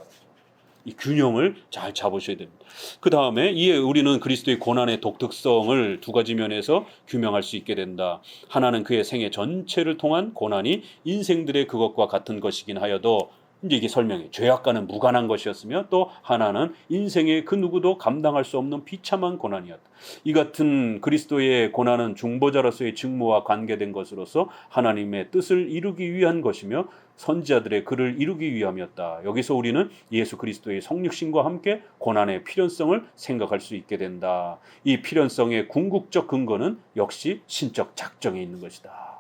이 균형을 잘 잡으셔야 됩니다. 그 다음에 이에 우리는 그리스도의 고난의 독특성을 두 가지 면에서 규명할 수 있게 된다. 하나는 그의 생애 전체를 통한 고난이 인생들의 그것과 같은 것이긴 하여도, 이제 이게 설명해. 죄악과는 무관한 것이었으며, 또 하나는 인생의 그 누구도 감당할 수 없는 비참한 고난이었다. 이 같은 그리스도의 고난은 중보자로서의 직무와 관계된 것으로서 하나님의 뜻을 이루기 위한 것이며 선지자들의 글을 이루기 위함이었다. 여기서 우리는 예수 그리스도의 성육신과 함께 고난의 필연성을 생각할 수 있게 된다. 이 필연성의 궁극적 근거는 역시 신적 작정에 있는 것이다.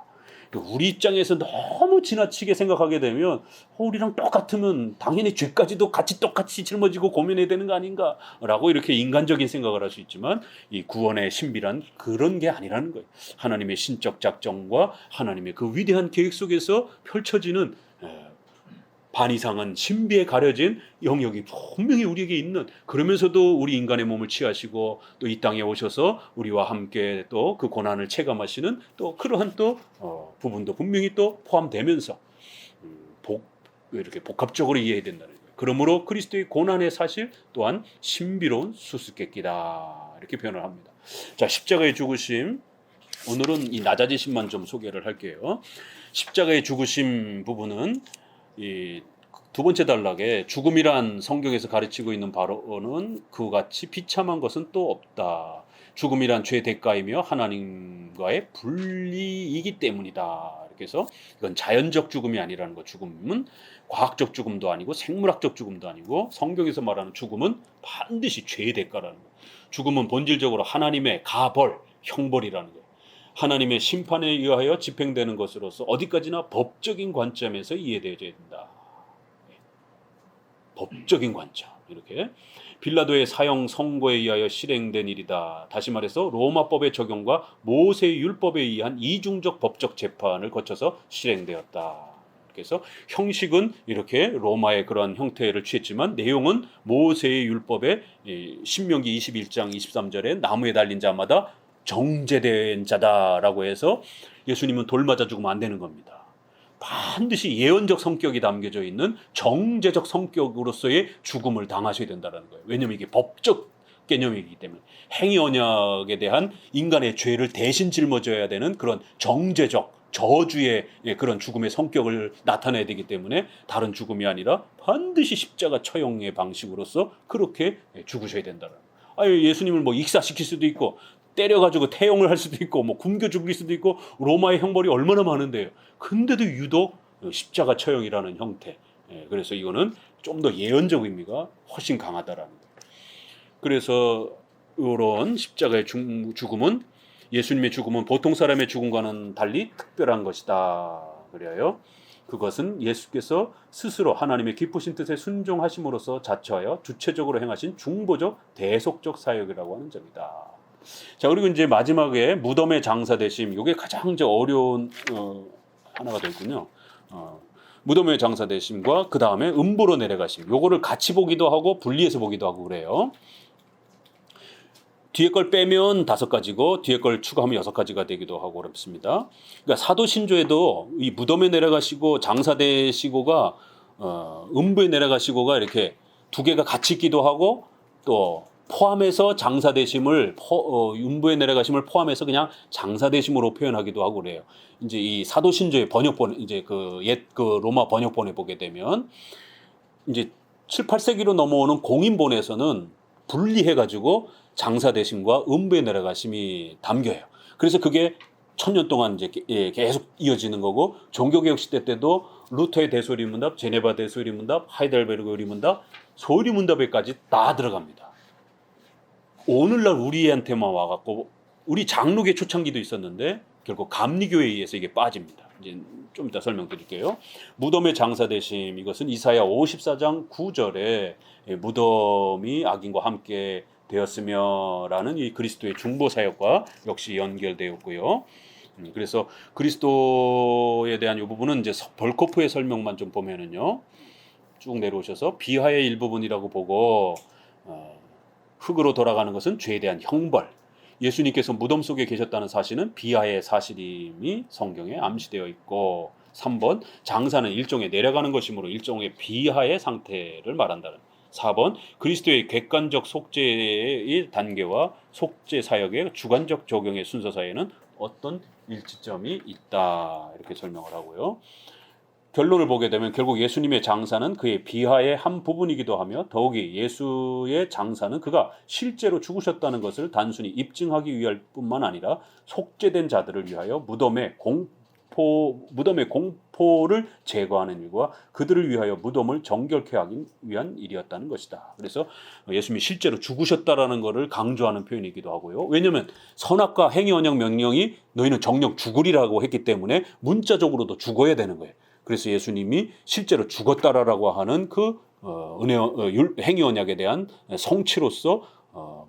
우리 입장에서 너무 지나치게 생각하게 되면 우리랑 똑같으면 당연히 죄까지도 같이 똑같이 짊어지고 고민해야 되는 거 아닌가 라고 이렇게 인간적인 생각을 할 수 있지만, 이 구원의 신비란 그런 게 아니라는 거예요. 하나님의 신적 작정과 하나님의 그 위대한 계획 속에서 펼쳐지는 반 이상은 신비에 가려진 영역이 분명히 우리에게 있는, 그러면서도 우리 인간의 몸을 취하시고 또 이 땅에 오셔서 우리와 함께 또 그 고난을 체감하시는 또 그러한 또 부분도 분명히 또 포함되면서 이렇게 복합적으로 이해해야 된다는 거예요. 그러므로 그리스도의 고난의 사실 또한 신비로운 수수께끼다, 이렇게 표현을 합니다. 자, 십자가의 죽으심, 오늘은 이 낮아지심만 좀 소개를 할게요. 십자가의 죽으심 부분은 이 두 번째 단락에 죽음이란 성경에서 가르치고 있는 바로는 그같이 비참한 것은 또 없다. 죽음이란 죄 대가이며 하나님과의 분리이기 때문이다. 이렇게 해서 이건 자연적 죽음이 아니라는 거. 죽음은 과학적 죽음도 아니고 생물학적 죽음도 아니고, 성경에서 말하는 죽음은 반드시 죄의 대가라는 거. 죽음은 본질적으로 하나님의 가벌, 형벌이라는 거예요. 하나님의 심판에 의하여 집행되는 것으로서 어디까지나 법적인 관점에서 이해되어야 된다. 법적인 관점. 이렇게 빌라도의 사형 선고에 의하여 실행된 일이다. 다시 말해서 로마법의 적용과 모세의 율법에 의한 이중적 법적 재판을 거쳐서 실행되었다. 그래서 형식은 이렇게 로마의 그런 형태를 취했지만 내용은 모세의 율법의 신명기 21장 23절에 나무에 달린 자마다 정죄된 자다라고 해서 예수님은 돌 맞아 죽으면 안 되는 겁니다. 반드시 예언적 성격이 담겨져 있는 정죄적 성격으로서의 죽음을 당하셔야 된다는 거예요. 왜냐하면 이게 법적 개념이기 때문에 행위 언약에 대한 인간의 죄를 대신 짊어져야 되는 그런 정죄적 저주의 그런 죽음의 성격을 나타내야 되기 때문에 다른 죽음이 아니라 반드시 십자가 처형의 방식으로서 그렇게 죽으셔야 된다는 거예요. 아유, 예수님을 뭐 익사시킬 수도 있고 때려가지고 태용을 할 수도 있고 뭐 굶겨 죽일 수도 있고 로마의 형벌이 얼마나 많은데요. 근데도 유독 십자가 처형이라는 형태. 그래서 이거는 좀 더 예언적 의미가 훨씬 강하다라는 거예요. 그래서 이런 십자가의 죽음은 예수님의 죽음은 보통 사람의 죽음과는 달리 특별한 것이다. 그래요. 그것은 예수께서 스스로 하나님의 기쁘신 뜻에 순종하심으로써 자처하여 주체적으로 행하신 중보적 대속적 사역이라고 하는 점이다. 자, 그리고 이제 마지막에 무덤의 장사되심, 이게 가장 어려운 하나가 되군요. 무덤의 장사되심과 그 다음에 음부로 내려가심, 요거를 같이 보기도 하고 분리해서 보기도 하고 그래요. 뒤에 걸 빼면 5가지고 뒤에 걸 추가하면 6가지가 되기도 하고 그렇습니다. 그러니까 사도신조에도 이 무덤에 내려가시고 장사되시고가 음부에 내려가시고가 이렇게 2개가 같이 있기도 하고 또 포함해서 장사되심을 음부에 내려가심을 포함해서 그냥 장사되심으로 표현하기도 하고 그래요. 이제 이 사도신조의 번역본 이제 그 옛 그 로마 번역본에 보게 되면 이제 7, 8세기로 넘어오는 공인본에서는 분리해 가지고 장사되심과 음부에 내려가심이 담겨요. 그래서 그게 1000년 동안 이제 계속 이어지는 거고 종교개혁 시대 때도 루터의 대소리문답, 제네바 대소리문답, 하이델베르그 의리문답, 소리문답에까지 다 들어갑니다. 오늘날 우리한테만 와갖고 우리 장로계 초창기도 있었는데 결국 감리교에 의해서 이게 빠집니다. 이제 좀 이따 설명드릴게요. 무덤의 장사되심, 이것은 이사야 54장 9절에 무덤이 악인과 함께 되었으며라는 이 그리스도의 중보 사역과 역시 연결되었고요. 그래서 그리스도에 대한 이 부분은 이제 벌코프의 설명만 좀 보면은요, 쭉 내려오셔서 비하의 일부분이라고 보고 흙으로 돌아가는 것은 죄에 대한 형벌. 예수님께서 무덤 속에 계셨다는 사실은 비하의 사실임이 성경에 암시되어 있고 3번 장사는 일종의 내려가는 것이므로 일종의 비하의 상태를 말한다는 4번 그리스도의 객관적 속죄의 단계와 속죄 사역의 주관적 적용의 순서 사이에는 어떤 일치점이 있다 이렇게 설명을 하고요. 결론을 보게 되면 결국 예수님의 장사는 그의 비하의 한 부분이기도 하며 더욱이 예수의 장사는 그가 실제로 죽으셨다는 것을 단순히 입증하기 위할 뿐만 아니라 속죄된 자들을 위하여 무덤의 공포를 제거하는 일과 그들을 위하여 무덤을 정결케 하기 위한 일이었다는 것이다. 그래서 예수님이 실제로 죽으셨다라는 것을 강조하는 표현이기도 하고요. 왜냐하면 선악과 행위 언약 명령이 너희는 정령 죽으리라고 했기 때문에 문자적으로도 죽어야 되는 거예요. 그래서 예수님이 실제로 죽었다라고 하는 그 행위 언약에 대한 성취로서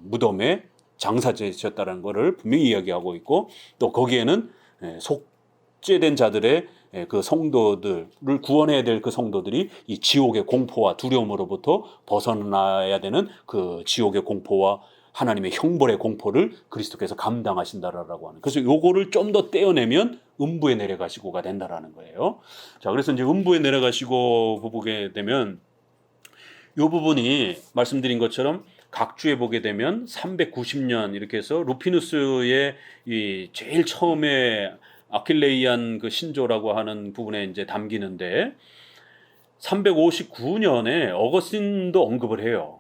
무덤에 장사되셨다는 것을 분명히 이야기하고 있고 또 거기에는 속죄된 자들의 그 성도들을 구원해야 될 그 성도들이 이 지옥의 공포와 두려움으로부터 벗어나야 되는 그 지옥의 공포와 하나님의 형벌의 공포를 그리스도께서 감당하신다라고 하는. 그래서 요거를 좀 더 떼어내면 음부에 내려가시고가 된다라는 거예요. 자, 그래서 이제 음부에 내려가시고 보게 되면 요 부분이 말씀드린 것처럼 각주에 보게 되면 390년 이렇게 해서 루피누스의 이 제일 처음에 아킬레이안 그 신조라고 하는 부분에 이제 담기는데 359년에 어거스틴도 언급을 해요.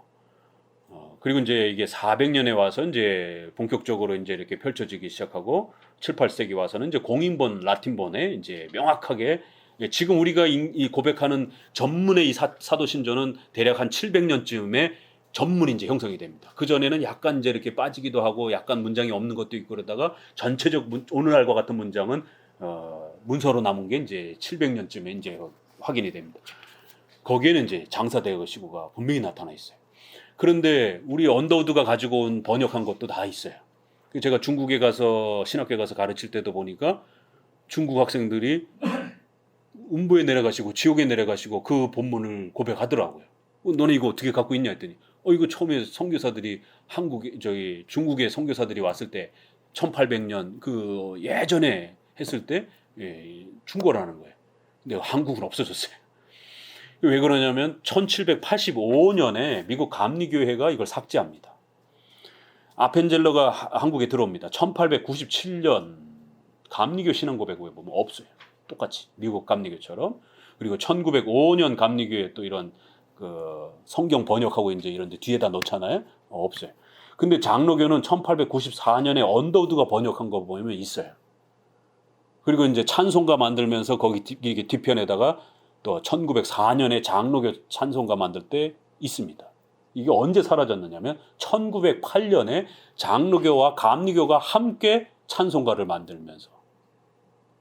그리고 이제 이게 400년에 와서 이제 본격적으로 이제 이렇게 펼쳐지기 시작하고 7, 8세기 와서는 이제 공인본 라틴본에 이제 명확하게 지금 우리가 이 고백하는 전문의 이 사도신조는 대략 한 700년쯤에 전문이 이제 형성이 됩니다. 그 전에는 약간 이제 이렇게 빠지기도 하고 약간 문장이 없는 것도 있고 그러다가 전체적 오늘날과 같은 문장은 문서로 남은 게 이제 700년쯤에 이제 확인이 됩니다. 거기에는 이제 장사되어 시고가 분명히 나타나 있어요. 그런데 우리 언더우드가 가지고 온 번역한 것도 다 있어요. 제가 중국에 가서 신학교 가서 가르칠 때도 보니까 중국 학생들이 음부에 내려가시고 지옥에 내려가시고 그 본문을 고백하더라고요. 너네 이거 어떻게 갖고 있냐 했더니 이거 처음에 선교사들이 중국의 선교사들이 왔을 때 1800년 그 예전에 했을 때 준 거라는 거예요. 근데 한국은 없어졌어요. 왜 그러냐면 1785년에 미국 감리교회가 이걸 삭제합니다. 아펜젤러가 한국에 들어옵니다. 1897년 감리교 신앙고백에 보면 없어요. 똑같이 미국 감리교처럼. 그리고 1905년 감리교회 또 이런 그 성경 번역하고 이제 이런 데 뒤에다 넣잖아요. 없어요. 근데 장로교는 1894년에 언더우드가 번역한 거 보면 있어요. 그리고 이제 찬송가 만들면서 거기 뒤편에다가 또 1904년에 장로교 찬송가 만들 때 있습니다. 이게 언제 사라졌느냐면 1908년에 장로교와 감리교가 함께 찬송가를 만들면서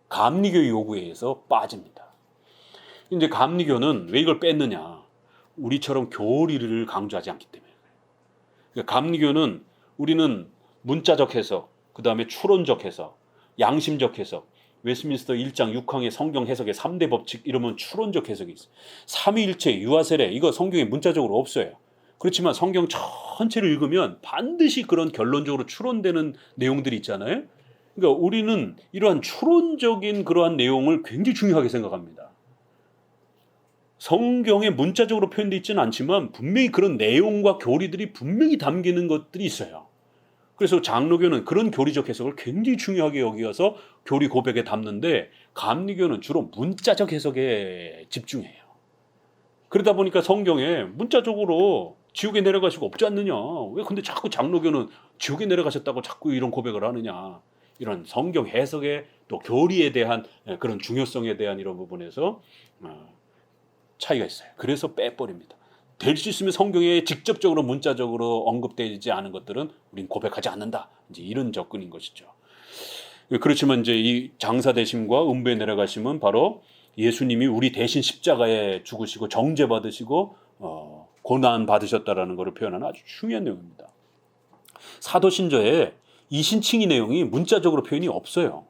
감리교 요구에 의해서 빠집니다. 이제 감리교는 왜 이걸 뺐느냐? 우리처럼 교리를 강조하지 않기 때문에. 그러니까 감리교는 우리는 문자적 해석, 그 다음에 추론적 해석, 양심적 해석, 웨스민스터 1장 6항의 성경 해석의 3대 법칙 이러면 추론적 해석이 있어요. 삼위일체, 유아세례 이거 성경에 문자적으로 없어요. 그렇지만 성경 전체를 읽으면 반드시 그런 결론적으로 추론되는 내용들이 있잖아요. 그러니까 우리는 이러한 추론적인 그러한 내용을 굉장히 중요하게 생각합니다. 성경에 문자적으로 표현되어 있지는 않지만 분명히 그런 내용과 교리들이 분명히 담기는 것들이 있어요. 그래서 장로교는 그런 교리적 해석을 굉장히 중요하게 여기어서 교리 고백에 담는데 감리교는 주로 문자적 해석에 집중해요. 그러다 보니까 성경에 문자적으로 지옥에 내려가시고 없지 않느냐. 왜 근데 자꾸 장로교는 지옥에 내려가셨다고 자꾸 이런 고백을 하느냐. 이런 성경 해석의 또 교리에 대한 그런 중요성에 대한 이런 부분에서 차이가 있어요. 그래서 빼버립니다. 될 수 있으면 성경에 직접적으로 문자적으로 언급되지 않은 것들은 우린 고백하지 않는다. 이제 이런 접근인 것이죠. 그렇지만 이제 이 장사되심과 음부에 내려가심은 바로 예수님이 우리 대신 십자가에 죽으시고 정죄 받으시고 고난 받으셨다라는 것을 표현하는 아주 중요한 내용입니다. 사도신조에 이신칭의 내용이 문자적으로 표현이 없어요.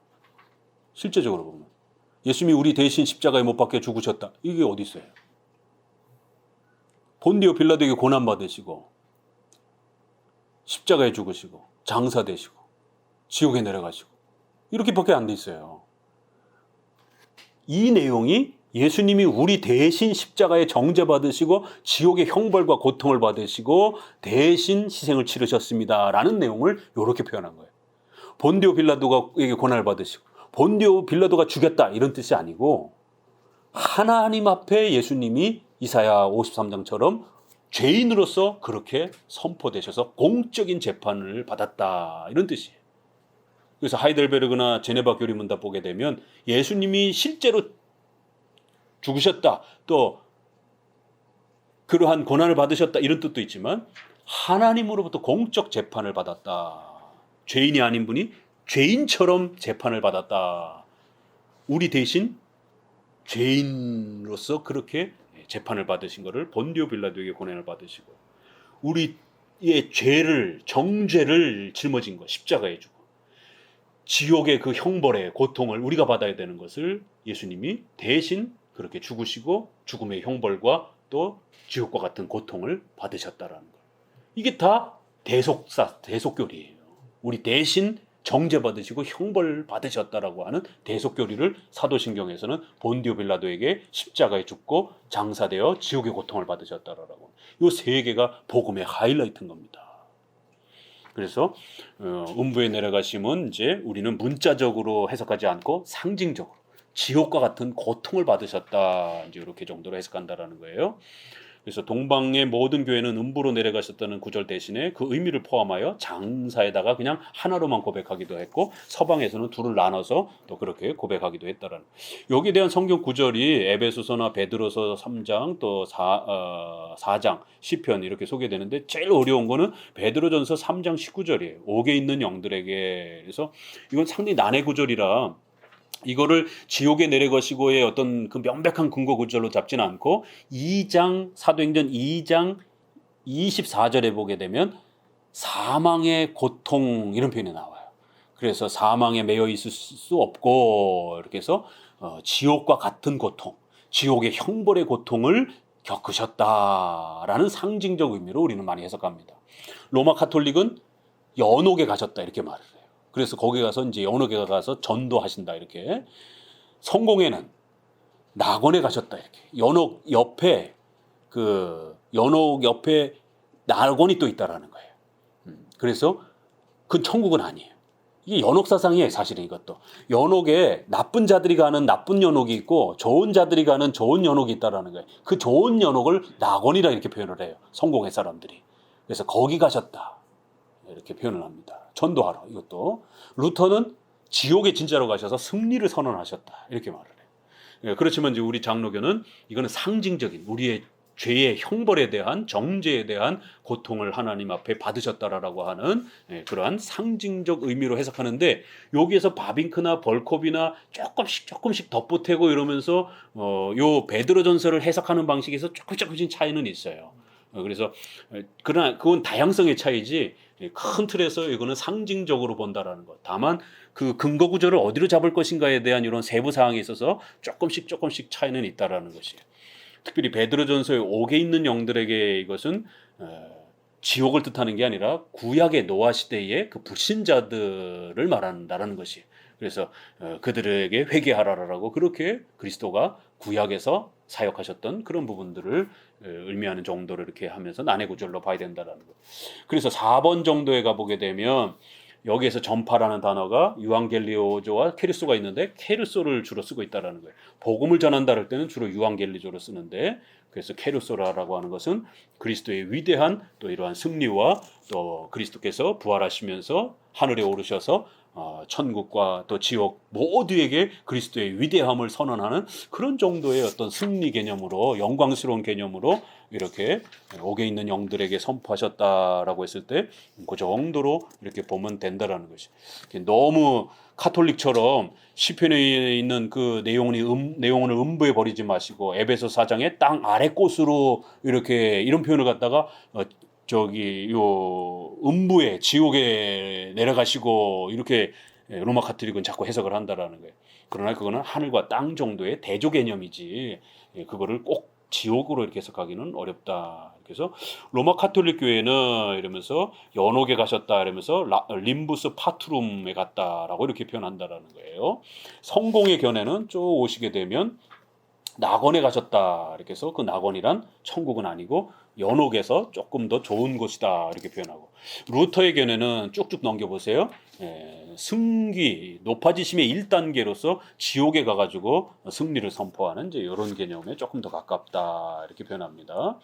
실제적으로 보면 예수님이 우리 대신 십자가에 못 박혀 죽으셨다. 이게 어디 있어요? 본디오 빌라도에게 고난 받으시고 십자가에 죽으시고 장사되시고 지옥에 내려가시고 이렇게밖에 안 돼 있어요. 이 내용이 예수님이 우리 대신 십자가에 정죄 받으시고 지옥의 형벌과 고통을 받으시고 대신 희생을 치르셨습니다라는 내용을 이렇게 표현한 거예요. 본디오 빌라도에게 고난을 받으시고 본디오 빌라도가 죽였다 이런 뜻이 아니고 하나님 앞에 예수님이 이사야 53장처럼 죄인으로서 그렇게 선포되셔서 공적인 재판을 받았다 이런 뜻이에요. 그래서 하이델베르그나 제네바 교리문답 보게 되면 예수님이 실제로 죽으셨다 또 그러한 고난을 받으셨다 이런 뜻도 있지만 하나님으로부터 공적 재판을 받았다. 죄인이 아닌 분이 죄인처럼 재판을 받았다. 우리 대신 죄인으로서 그렇게 재판을 받으신 것을 본디오 빌라도에게 고난을 받으시고 우리의 죄를 정죄를 짊어진 것 십자가에 주고 지옥의 그 형벌의 고통을 우리가 받아야 되는 것을 예수님이 대신 그렇게 죽으시고 죽음의 형벌과 또 지옥과 같은 고통을 받으셨다라는 것. 이게 다 대속교리예요. 우리 대신 정죄 받으시고 형벌 받으셨다라고 하는 대속교리를 사도신경에서는 본디오 빌라도에게 십자가에 죽고 장사되어 지옥의 고통을 받으셨다라고. 이 세 개가 복음의 하이라이트인 겁니다. 그래서 음부에 내려가심은 이제 우리는 문자적으로 해석하지 않고 상징적으로 지옥과 같은 고통을 받으셨다. 이제 이렇게 정도로 해석한다라는 거예요. 그래서 동방의 모든 교회는 음부로 내려가셨다는 구절 대신에 그 의미를 포함하여 장사에다가 그냥 하나로만 고백하기도 했고 서방에서는 둘을 나눠서 또 그렇게 고백하기도 했다라는 여기에 대한 성경 구절이 에베소서나 베드로서 3장 또 4장 시편 이렇게 소개되는데 제일 어려운 거는 베드로전서 3장 19절이에요. 옥에 있는 영들에게. 그래서 이건 상당히 난해 구절이라 이거를 지옥에 내려가시고의 어떤 그 명백한 근거 구절로 잡지는 않고 2장 사도행전 2장 24절에 보게 되면 사망의 고통 이런 표현이 나와요. 그래서 사망에 매여 있을 수 없고 이렇게 해서 지옥과 같은 고통, 지옥의 형벌의 고통을 겪으셨다라는 상징적 의미로 우리는 많이 해석합니다. 로마 카톨릭은 연옥에 가셨다 이렇게 말을 해요. 그래서 거기 가서 이제 연옥에 가서 전도하신다 이렇게. 성공회는 낙원에 가셨다 이렇게. 연옥 옆에 낙원이 또 있다라는 거예요. 그래서 그건 천국은 아니에요. 이게 연옥 사상이에요, 사실은 이것도. 연옥에 나쁜 자들이 가는 나쁜 연옥이 있고 좋은 자들이 가는 좋은 연옥이 있다라는 거예요. 그 좋은 연옥을 낙원이라 이렇게 표현을 해요. 성공회 사람들이. 그래서 거기 가셨다. 이렇게 표현을 합니다. 전도하러 이것도. 루터는 지옥에 진짜로 가셔서 승리를 선언하셨다. 이렇게 말을 해요. 예, 그렇지만 이제 우리 장로교는 이거는 상징적인 우리의 죄의 형벌에 대한 정죄에 대한 고통을 하나님 앞에 받으셨다라고 하는 그러한 상징적 의미로 해석하는데 여기에서 바빙크나 벌콥이나 조금씩 덧보태고 이러면서 요 베드로전서를 해석하는 방식에서 조금씩 차이는 있어요. 그래서 그러나 그건 다양성의 차이지 큰 틀에서 이거는 상징적으로 본다라는 것. 다만 그 근거 구조를 어디로 잡을 것인가에 대한 이런 세부 사항에 있어서 조금씩 차이는 있다라는 것이에요. 특별히 베드로전서에 옥에 있는 영들에게 이것은 지옥을 뜻하는 게 아니라 구약의 노아 시대의 그 불신자들을 말한다라는 것이. 그래서 그들에게 회개하라라고 그렇게 그리스도가 구약에서 사역하셨던 그런 부분들을 의미하는 정도로 이렇게 하면서 난해 구절로 봐야 된다라는 것. 그래서 4번 정도에 가보게 되면 여기에서 전파라는 단어가 유앙겔리오조와 케르소가 있는데 케르소를 주로 쓰고 있다라는 거예요. 복음을 전한다 할 때는 주로 유앙겔리조를 쓰는데 그래서 케르소라라고 하는 것은 그리스도의 위대한 또 이러한 승리와 또 그리스도께서 부활하시면서 하늘에 오르셔서 천국과 또 지옥 모두에게 그리스도의 위대함을 선언하는 그런 정도의 어떤 승리 개념으로 영광스러운 개념으로 이렇게 옥에 있는 영들에게 선포하셨다라고 했을 때 그 정도로 이렇게 보면 된다라는 것이. 너무 카톨릭처럼 시편에 있는 그 내용을 음부에 버리지 마시고 에베소 4장에 땅 아래 곳으로 이렇게 이런 표현을 갖다가 요 음부에 지옥에 내려가시고 이렇게 로마 카톨릭은 자꾸 해석을 한다라는 거예요. 그러나 그거는 하늘과 땅 정도의 대조 개념이지 그거를 꼭 지옥으로 이렇게 해석하기는 어렵다. 그래서 로마 카톨릭 교회는 이러면서 연옥에 가셨다 이러면서 림부스 파투룸에 갔다라고 이렇게 표현한다라는 거예요. 성공의 견해는 쭉 오시게 되면 낙원에 가셨다 이렇게 해서 그 낙원이란 천국은 아니고 연옥에서 조금 더 좋은 곳이다 이렇게 표현하고 루터의 견해는 쭉쭉 넘겨보세요. 승기 높아지심의 1단계로서 지옥에 가가지고 승리를 선포하는 이제 이런 개념에 조금 더 가깝다 이렇게 표현합니다.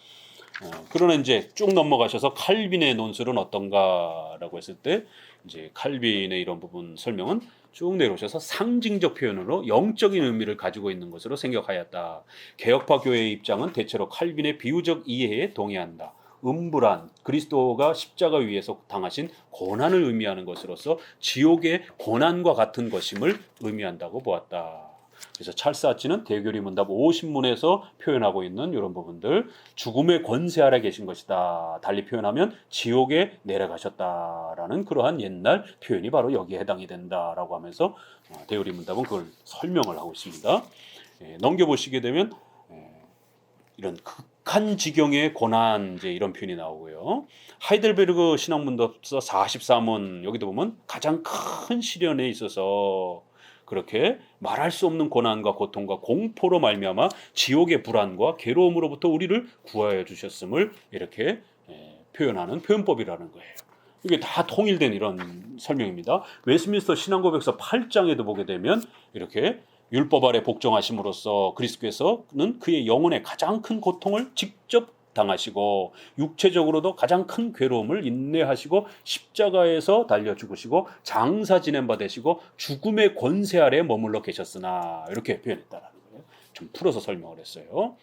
그러나 이제 쭉 넘어가셔서 칼빈의 논술은 어떤가라고 했을 때 이제 칼빈의 이런 부분 설명은 쭉 내려오셔서 상징적 표현으로 영적인 의미를 가지고 있는 것으로 생각하였다. 개혁파 교회의 입장은 대체로 칼빈의 비유적 이해에 동의한다. 음부란 그리스도가 십자가 위에서 당하신 고난을 의미하는 것으로서 지옥의 고난과 같은 것임을 의미한다고 보았다. 그래서 찰스 아치는 대교리 문답 50문에서 표현하고 있는 이런 부분들 죽음의 권세 아래 계신 것이다. 달리 표현하면 지옥에 내려가셨다라는 그러한 옛날 표현이 바로 여기에 해당이 된다라고 하면서 대교리 문답은 그걸 설명을 하고 있습니다. 넘겨보시게 되면 이런 극한 지경의 고난 이제 이런 표현이 나오고요. 하이델베르그 신학문답서 43원 여기도 보면 가장 큰 시련에 있어서 그렇게 말할 수 없는 고난과 고통과 공포로 말미암아 지옥의 불안과 괴로움으로부터 우리를 구하여 주셨음을 이렇게 표현하는 표현법이라는 거예요. 이게 다 통일된 이런 설명입니다. 웨스민스터 신앙고백서 8장에도 보게 되면 이렇게 율법 아래 복종하심으로써 그리스도께서는 그의 영혼의 가장 큰 고통을 직접 당하시고 육체적으로도 가장 큰 괴로움을 인내하시고 십자가에서 달려 죽으시고 장사 지낸 바 되시고 죽음의 권세 아래 머물러 계셨으나 이렇게 표현했다라는 거예요. 좀 풀어서 설명을 했어요.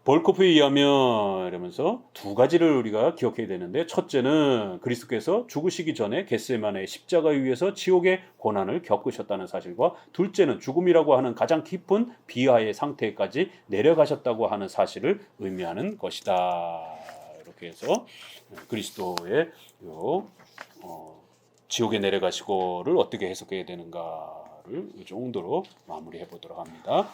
볼코프에 의하면 이러면서 두 가지를 우리가 기억해야 되는데, 첫째는 그리스도께서 죽으시기 전에 겟세마네 십자가 위에서 지옥의 고난을 겪으셨다는 사실과, 둘째는 죽음이라고 하는 가장 깊은 비하의 상태까지 내려가셨다고 하는 사실을 의미하는 것이다. 이렇게 해서 그리스도의 지옥에 내려가시고를 어떻게 해석해야 되는가를 이 정도로 마무리해 보도록 합니다.